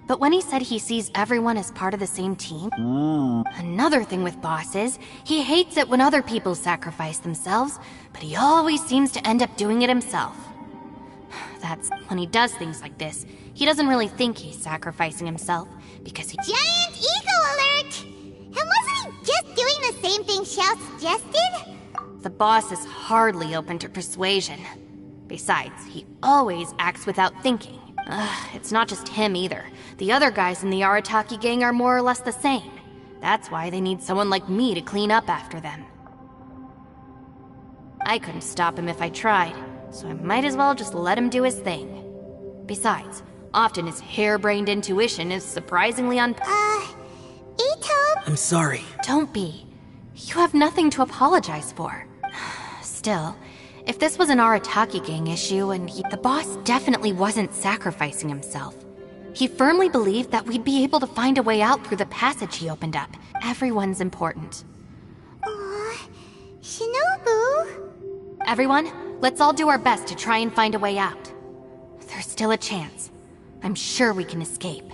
Speaker 4: but when he said he sees everyone as part of the same team, another thing with Boss is, he hates it when other people sacrifice themselves, but he always seems to end up doing it himself. That's when he does things like this, he doesn't really think he's sacrificing himself, because he—
Speaker 2: Giant ego alert! And wasn't he just doing the same thing Xiao suggested?
Speaker 4: The boss is hardly open to persuasion. Besides, he always acts without thinking. It's not just him either. The other guys in the Arataki gang are more or less the same. That's why they need someone like me to clean up after them. I couldn't stop him if I tried, so I might as well just let him do his thing. Besides, often his harebrained intuition is surprisingly
Speaker 2: Ito?
Speaker 7: I'm sorry.
Speaker 4: Don't be. You have nothing to apologize for. Still, if this was an Arataki gang issue and the boss definitely wasn't sacrificing himself. He firmly believed that we'd be able to find a way out through the passage he opened up. Everyone's important.
Speaker 2: Shinobu?
Speaker 4: Everyone, let's all do our best to try and find a way out. There's still a chance. I'm sure we can escape.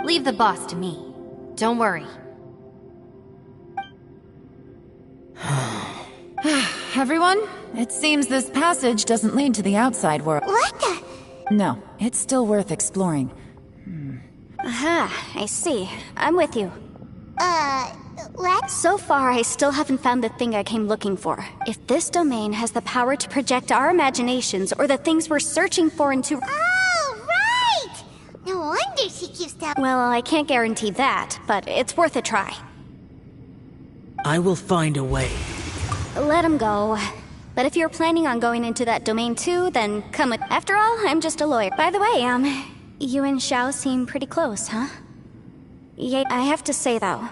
Speaker 4: Leave the boss to me. Don't worry.
Speaker 5: Everyone, it seems this passage doesn't lead to the outside world.
Speaker 2: What the?
Speaker 5: No, it's still worth exploring.
Speaker 1: Aha, I see. I'm with you.
Speaker 2: Let's—
Speaker 1: So far, I still haven't found the thing I came looking for. If this domain has the power to project our imaginations or the things we're searching for into—
Speaker 2: Oh, right! No wonder she keeps telling—
Speaker 1: Well, I can't guarantee that, but it's worth a try.
Speaker 7: I will find a way.
Speaker 1: Let him go. But if you're planning on going into that domain too, then come with— After all, I'm just a lawyer. By the way, you and Xiao seem pretty close, huh? I have to say though,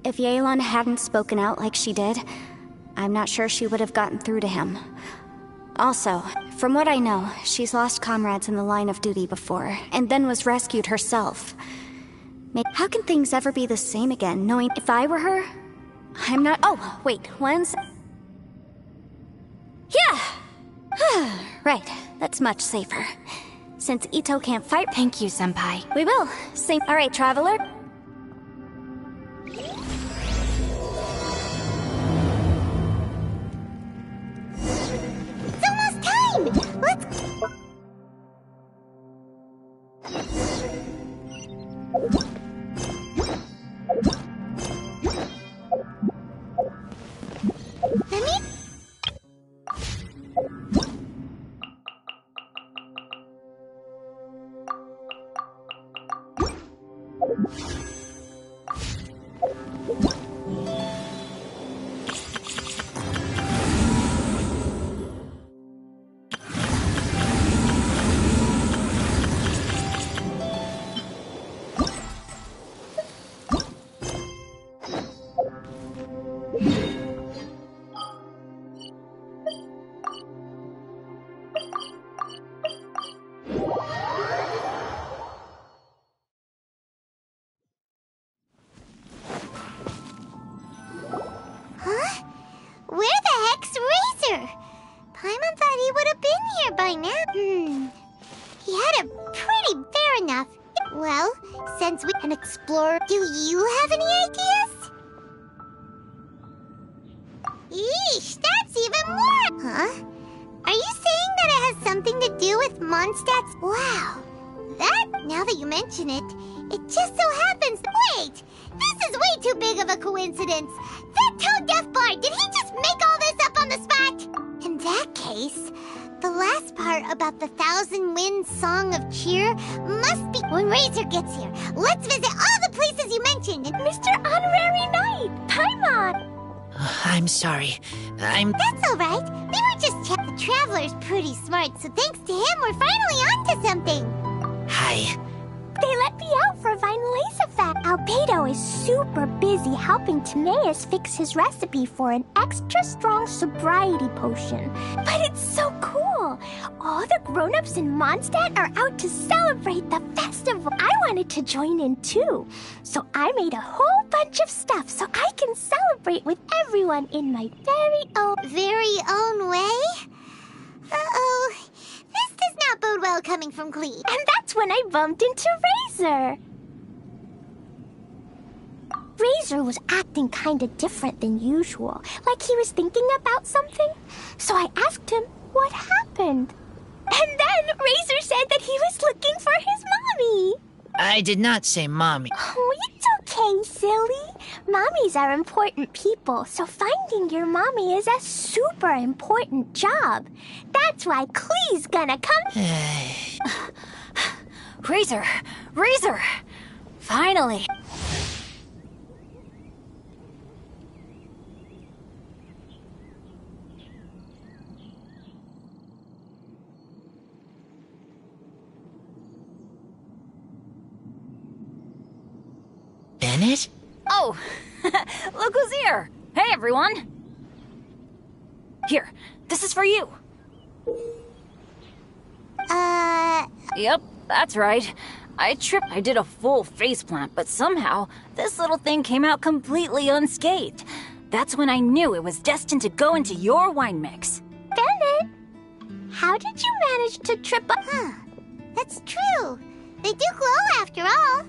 Speaker 1: if Yelan hadn't spoken out like she did, I'm not sure she would have gotten through to him. Also, from what I know, she's lost comrades in the line of duty before, and then was rescued herself. How can things ever be the same again, knowing if I were her? I'm not— Oh, wait, Yeah! Right, that's much safer. Since Ito can't fight—
Speaker 4: Thank you, Senpai.
Speaker 1: We will. Same— Alright, Traveler.
Speaker 2: It's almost time! Let's— Let me— Huh? Where the heck's Razor? Paimon thought he would have been here by now. He had a pretty— fair enough. Well, since we can explore, do you have any ideas? Eesh, that's even more— Huh? Are you saying that it has something to do with Mondstadt's— Wow. Now that you mention it, it just so happens— Wait! This is way too big of a coincidence! That tone-deaf bard, did he just make all this up on the spot? In that case, the last part about the Thousand Winds Song of Cheer must be when Razor gets here. Let's visit all the places you mentioned and—
Speaker 6: Mr. Honorary Knight! Paimon!
Speaker 7: I'm sorry.
Speaker 2: That's alright. We were just the Traveler's pretty smart, so thanks to him, we're finally onto something.
Speaker 7: Hi.
Speaker 6: They let me out for Vine Laserfat. Albedo is super busy helping Timaeus fix his recipe for an extra strong sobriety potion. But it's so cool.
Speaker 2: cool! All the grown-ups in Mondstadt are out to celebrate the festival. I wanted to join in too, so I made a whole bunch of stuff so I can celebrate with everyone in my very own way? Uh-oh. This does not bode well coming from Clee. And that's when I bumped into Razor. Razor was acting kinda different than usual, like he was thinking about something. So I asked him what happened. And then Razor said that he was looking for his mommy.
Speaker 13: I did not say mommy.
Speaker 2: Oh, it's okay, silly. Mommies are important people, so finding your mommy is a super important job. That's why Clee's gonna come.
Speaker 10: Razor! Razor! Finally!
Speaker 13: Bennett?
Speaker 10: Oh! Look who's here! Hey, everyone! Here, this is for you. Yep, that's right. I tripped. I did a full faceplant, but somehow this little thing came out completely unscathed. That's when I knew it was destined to go into your wine mix.
Speaker 2: Bennett, how did you manage to trip up? Huh, that's true. They do glow after all.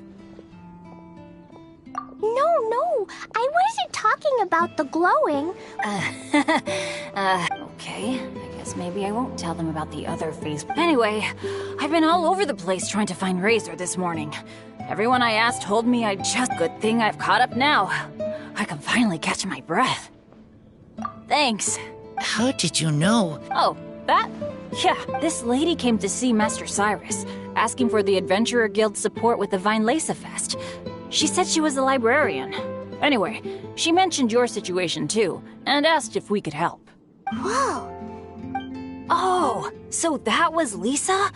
Speaker 2: No, I wasn't talking about the glowing.
Speaker 10: Okay. I guess maybe I won't tell them about the other face. Anyway, I've been all over the place trying to find Razor this morning. Everyone I asked told me I'd just... Good thing I've caught up now. I can finally catch my breath. Thanks.
Speaker 13: How did you know?
Speaker 10: Oh, that? Yeah, this lady came to see Master Cyrus, asking for the Adventurer Guild support with the Vine Lesa Fest. She said she was a librarian. Anyway, she mentioned your situation too, and asked if we could help.
Speaker 2: Whoa.
Speaker 10: Oh, so that was Lisa?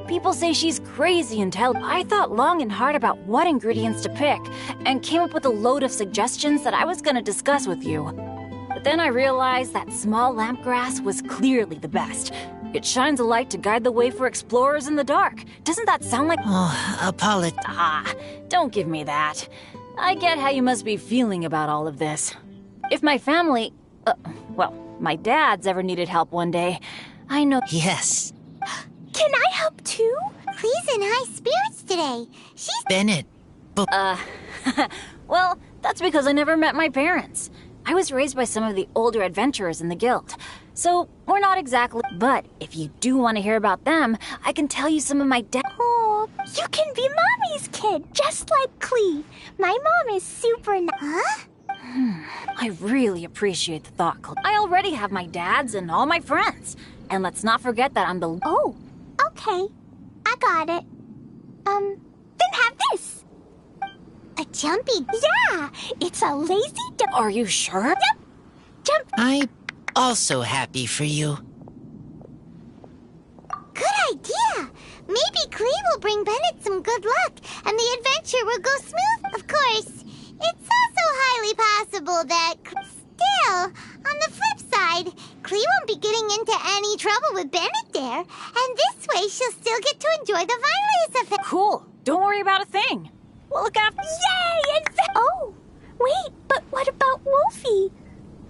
Speaker 10: People say she's crazy and tell. I thought long and hard about what ingredients to pick, and came up with a load of suggestions that I was gonna discuss with you. But then I realized that small lamp grass was clearly the best. It shines a light to guide the way for explorers in the dark. Doesn't that sound like...
Speaker 13: Oh, apologize.
Speaker 10: Ah, don't give me that. I get how you must be feeling about all of this. If my family... well, my dad's ever needed help one day, I know...
Speaker 13: Yes.
Speaker 2: Can I help too? Clee's in high spirits today. She's...
Speaker 13: Bennett.
Speaker 10: Well, that's because I never met my parents. I was raised by some of the older adventurers in the guild. So, we're not exactly... But if you do want to hear about them, I can tell you some of my
Speaker 2: Oh, you can be Mommy's kid, just like Clee. My mom is super Huh?
Speaker 10: I really appreciate the thought, Clee. I already have my dad's and all my friends. And let's not forget that I'm the...
Speaker 2: Oh, okay. I got it. Then have this. A jumpy... Yeah, it's a lazy...
Speaker 10: Are you sure?
Speaker 2: Yep. Jump...
Speaker 13: I'm also happy for you.
Speaker 2: Good idea. Maybe Clee will bring Bennett some good luck, and the adventure will go smooth. Of course, it's also highly possible that... Still, on the flip side, Clee won't be getting into any trouble with Bennett there, and this way she'll still get to enjoy the Vine Lesa.
Speaker 10: Cool. Don't worry about a thing. We'll look after...
Speaker 2: Yay! Oh, wait, but what about Wolfie?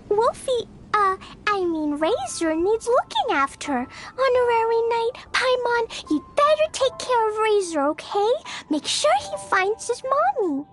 Speaker 2: Wolfie, Razor needs looking after. Honorary Knight, Paimon, you'd better take care of Razor, okay? Make sure he finds his mommy.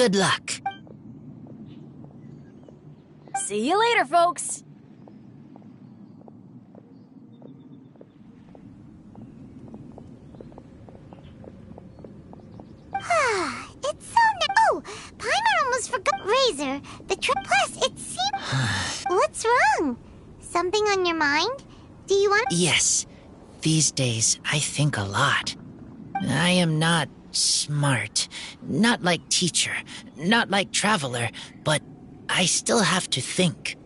Speaker 13: Good luck.
Speaker 10: See you later, folks.
Speaker 2: It's so Oh, Paimon almost forgot Razor. The trip plus, it seems... What's wrong? Something on your mind? Do you want...
Speaker 13: Yes. These days, I think a lot. I am not smart. Not like teacher. Not like traveler. But I still have to think.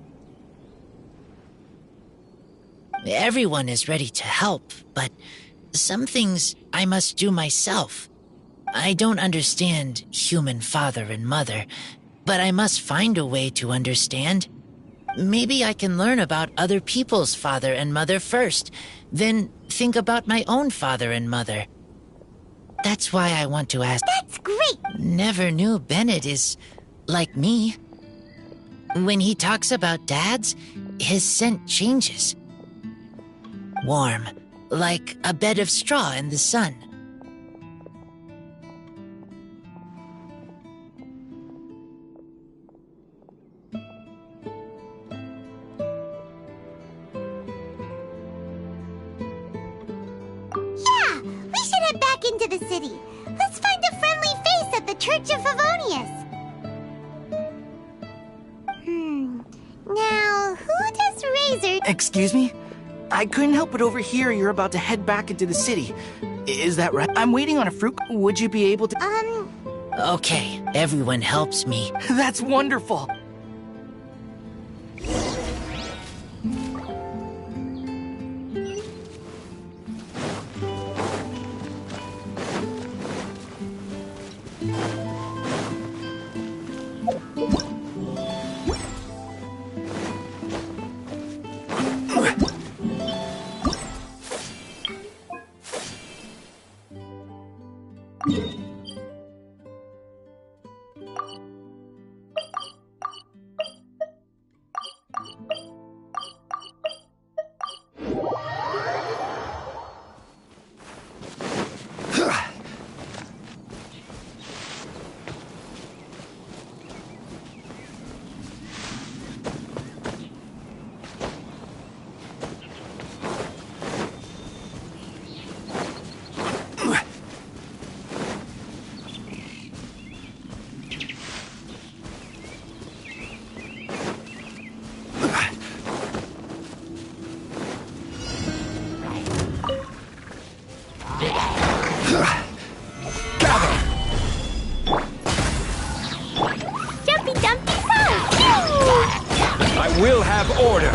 Speaker 13: Everyone is ready to help, but some things I must do myself. I don't understand human father and mother, but I must find a way to understand. Maybe I can learn about other people's father and mother first, then think about my own father and mother. That's why I want to ask.
Speaker 2: That's great!
Speaker 13: Never knew Bennett is like me. When he talks about dads, his scent changes. Warm, like a bed of straw in the sun.
Speaker 2: Yeah, we should head back into the city. Let's find a friendly face at the Church of Favonius. Now, who does Razor...
Speaker 14: Excuse me? I couldn't help but overhear you're about to head back into the city. Is that right? I'm waiting on a fruit. Would you be able to...
Speaker 13: Okay, everyone helps me.
Speaker 14: That's wonderful.
Speaker 8: We'll have order.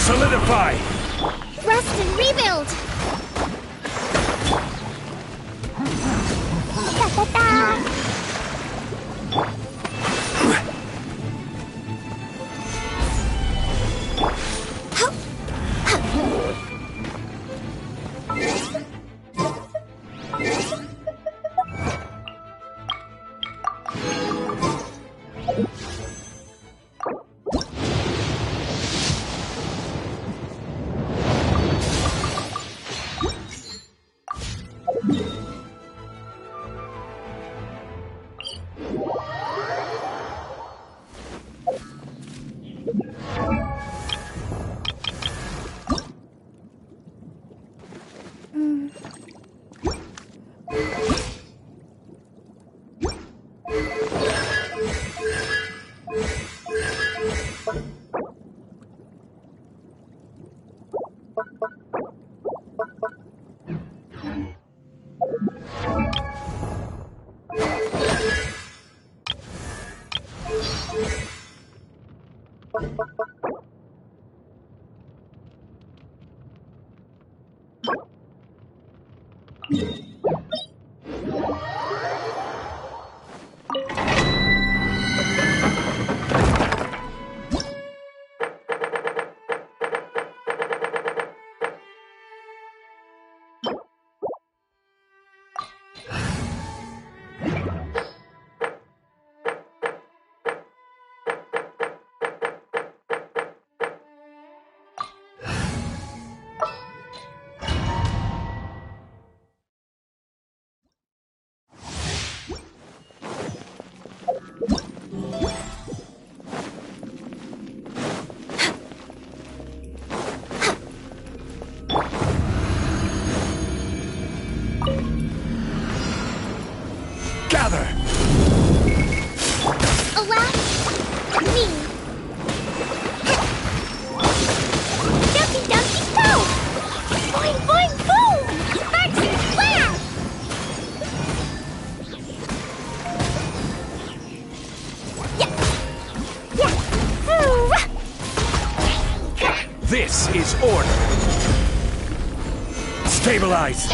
Speaker 8: Solidify.
Speaker 2: Rest and rebuild. Da-da-da.
Speaker 8: Gather!
Speaker 2: Allow me. Dumpty dumpty go! Boing boing boom! Sparks and flash!
Speaker 8: This is order. Stabilize.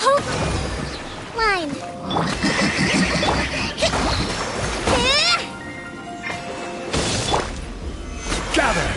Speaker 2: Hold line.
Speaker 8: Gather!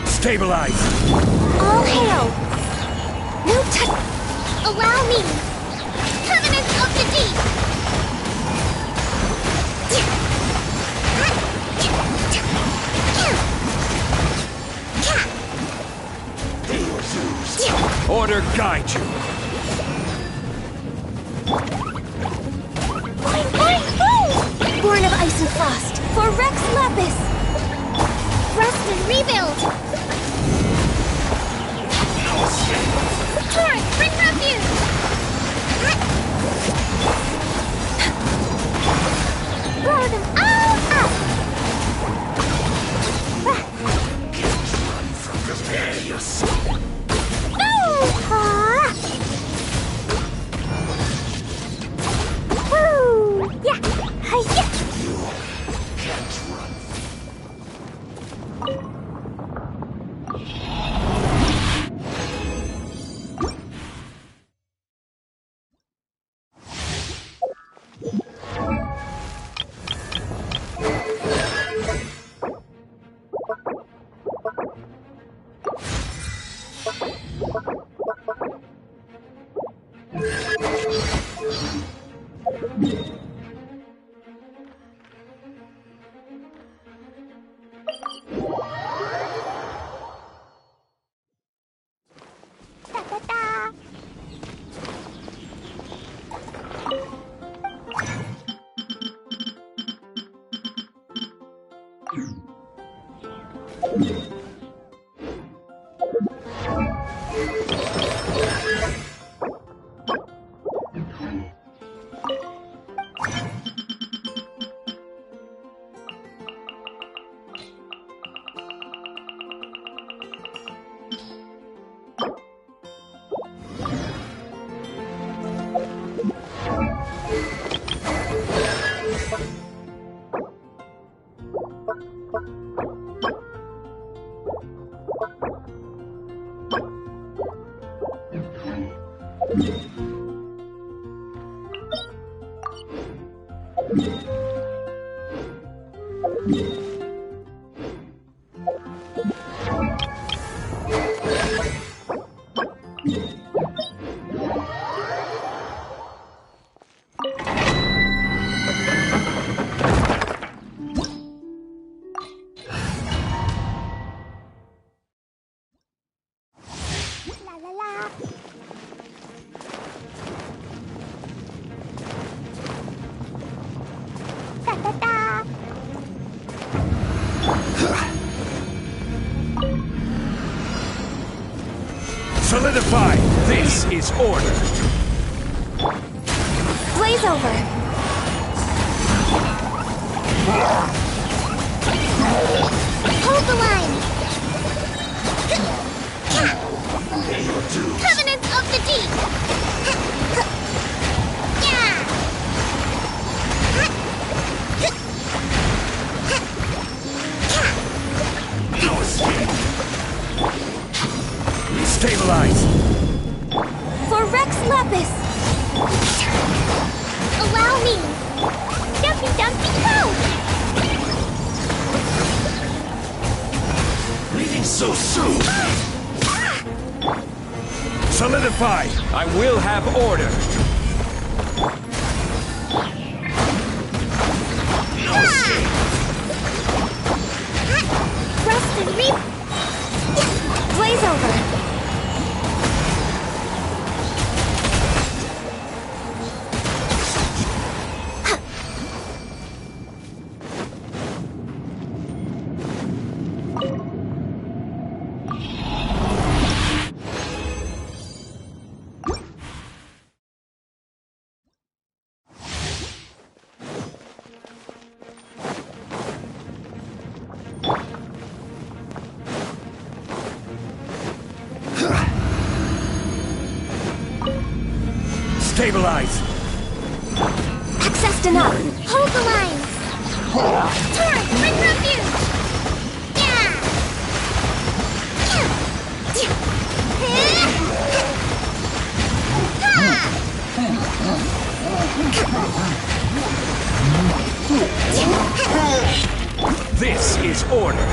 Speaker 8: Stabilize!
Speaker 2: All hail! No touch! Allow me! Covenant of the Deep!
Speaker 8: Order guide you!
Speaker 2: Boing, boing, boom! Born of Ice and Frost, for Rex Lapis! Rest and rebuild! Torrent, bring refuge! Blow them all up! No! Woo! Yeah! Hi-ya!
Speaker 8: Solidify! This is order!
Speaker 6: Blaze over!
Speaker 2: Hold the line! Covenants of the Deep!
Speaker 8: No escape! Stabilize!
Speaker 6: For Rex Lapis!
Speaker 2: Allow me! Dumpy Dumpy Go!
Speaker 8: Leaving so soon! Solidify! I will have order! No escape!
Speaker 2: Rust and reap!
Speaker 6: Blaze over!
Speaker 8: Stabilize!
Speaker 6: Access denied!
Speaker 2: Hold the line! Torrent, bring refuge!
Speaker 8: This is order!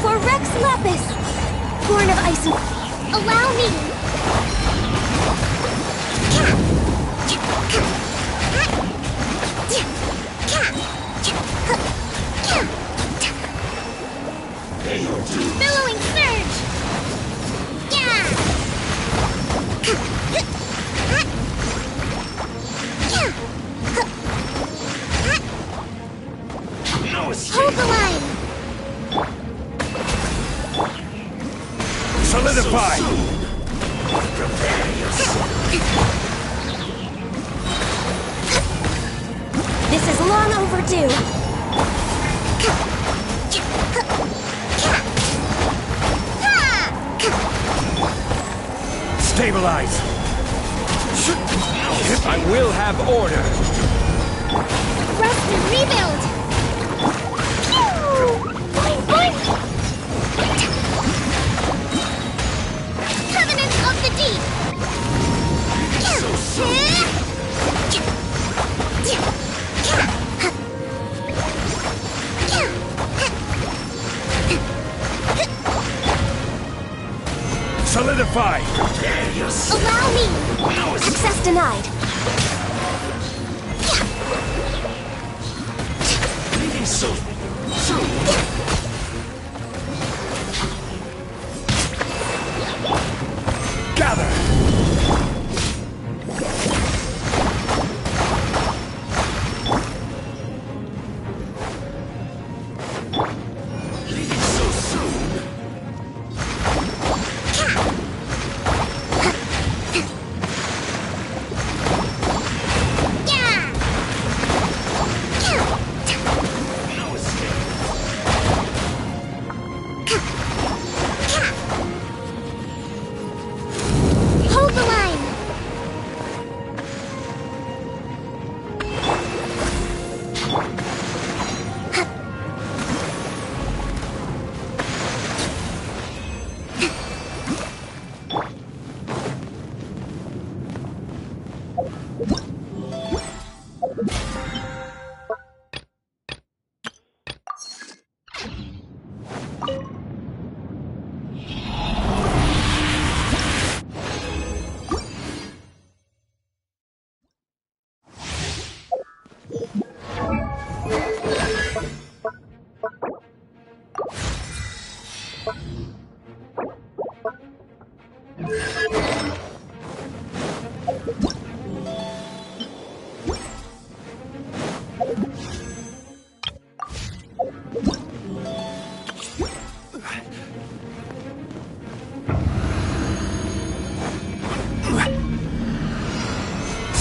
Speaker 6: For Rex Lapis! Born of Ice and...
Speaker 2: Allow me! Billowing surge!
Speaker 8: No escape!
Speaker 2: Hold the line!
Speaker 8: Solidify!
Speaker 6: This is long overdue!
Speaker 8: Stabilize! I will have order!
Speaker 2: Rust and rebuild! Boing, boing! Covenants of the Deep!
Speaker 8: Solidify!
Speaker 2: Allow me!
Speaker 6: Access denied!
Speaker 8: Leaving so soon! Gather! Leaving so soon! No escape!
Speaker 2: Hold the line!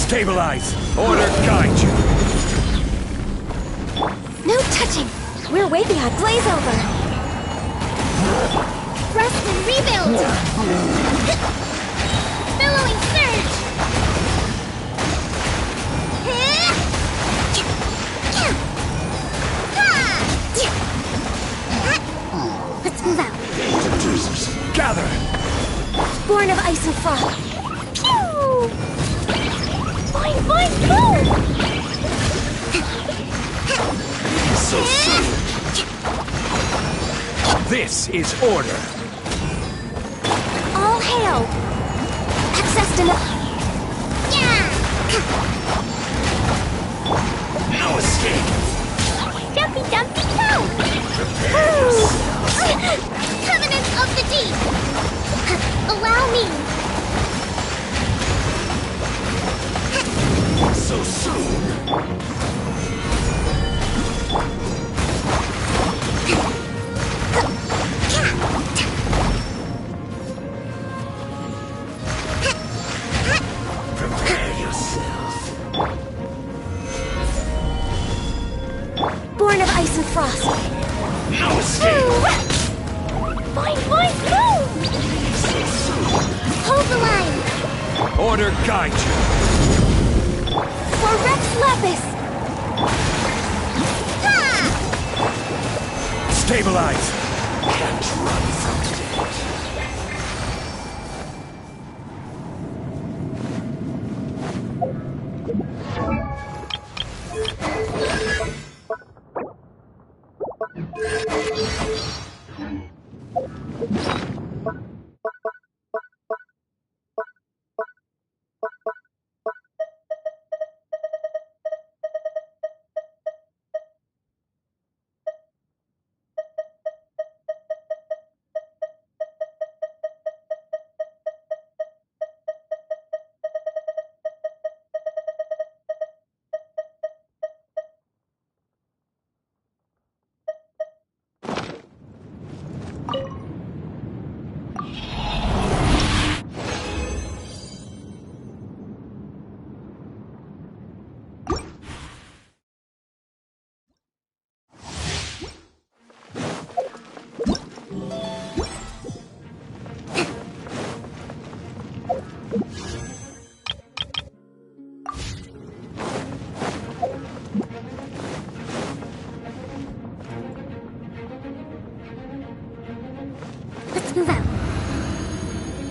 Speaker 8: Stabilize! Order guide you!
Speaker 6: No touching! We're way behind. Blaze over!
Speaker 2: Rest and rebuild! Billowing surge!
Speaker 6: Let's move out.
Speaker 8: Gather!
Speaker 6: Born of ice and frost. Pew! Fine, fine, go!
Speaker 8: So soon! This is order!
Speaker 6: All hail! Access denied.
Speaker 8: No escape!
Speaker 2: Dumpy dumpy go! Covenant of the Deep! Allow me!
Speaker 8: So soon! Prepare yourself.
Speaker 6: Born of ice and frost.
Speaker 8: No escape!
Speaker 2: Fine, fine, go! Hold the line!
Speaker 8: Order guide you!
Speaker 6: For Rex Lapis!
Speaker 8: Stabilize! Can't run from today.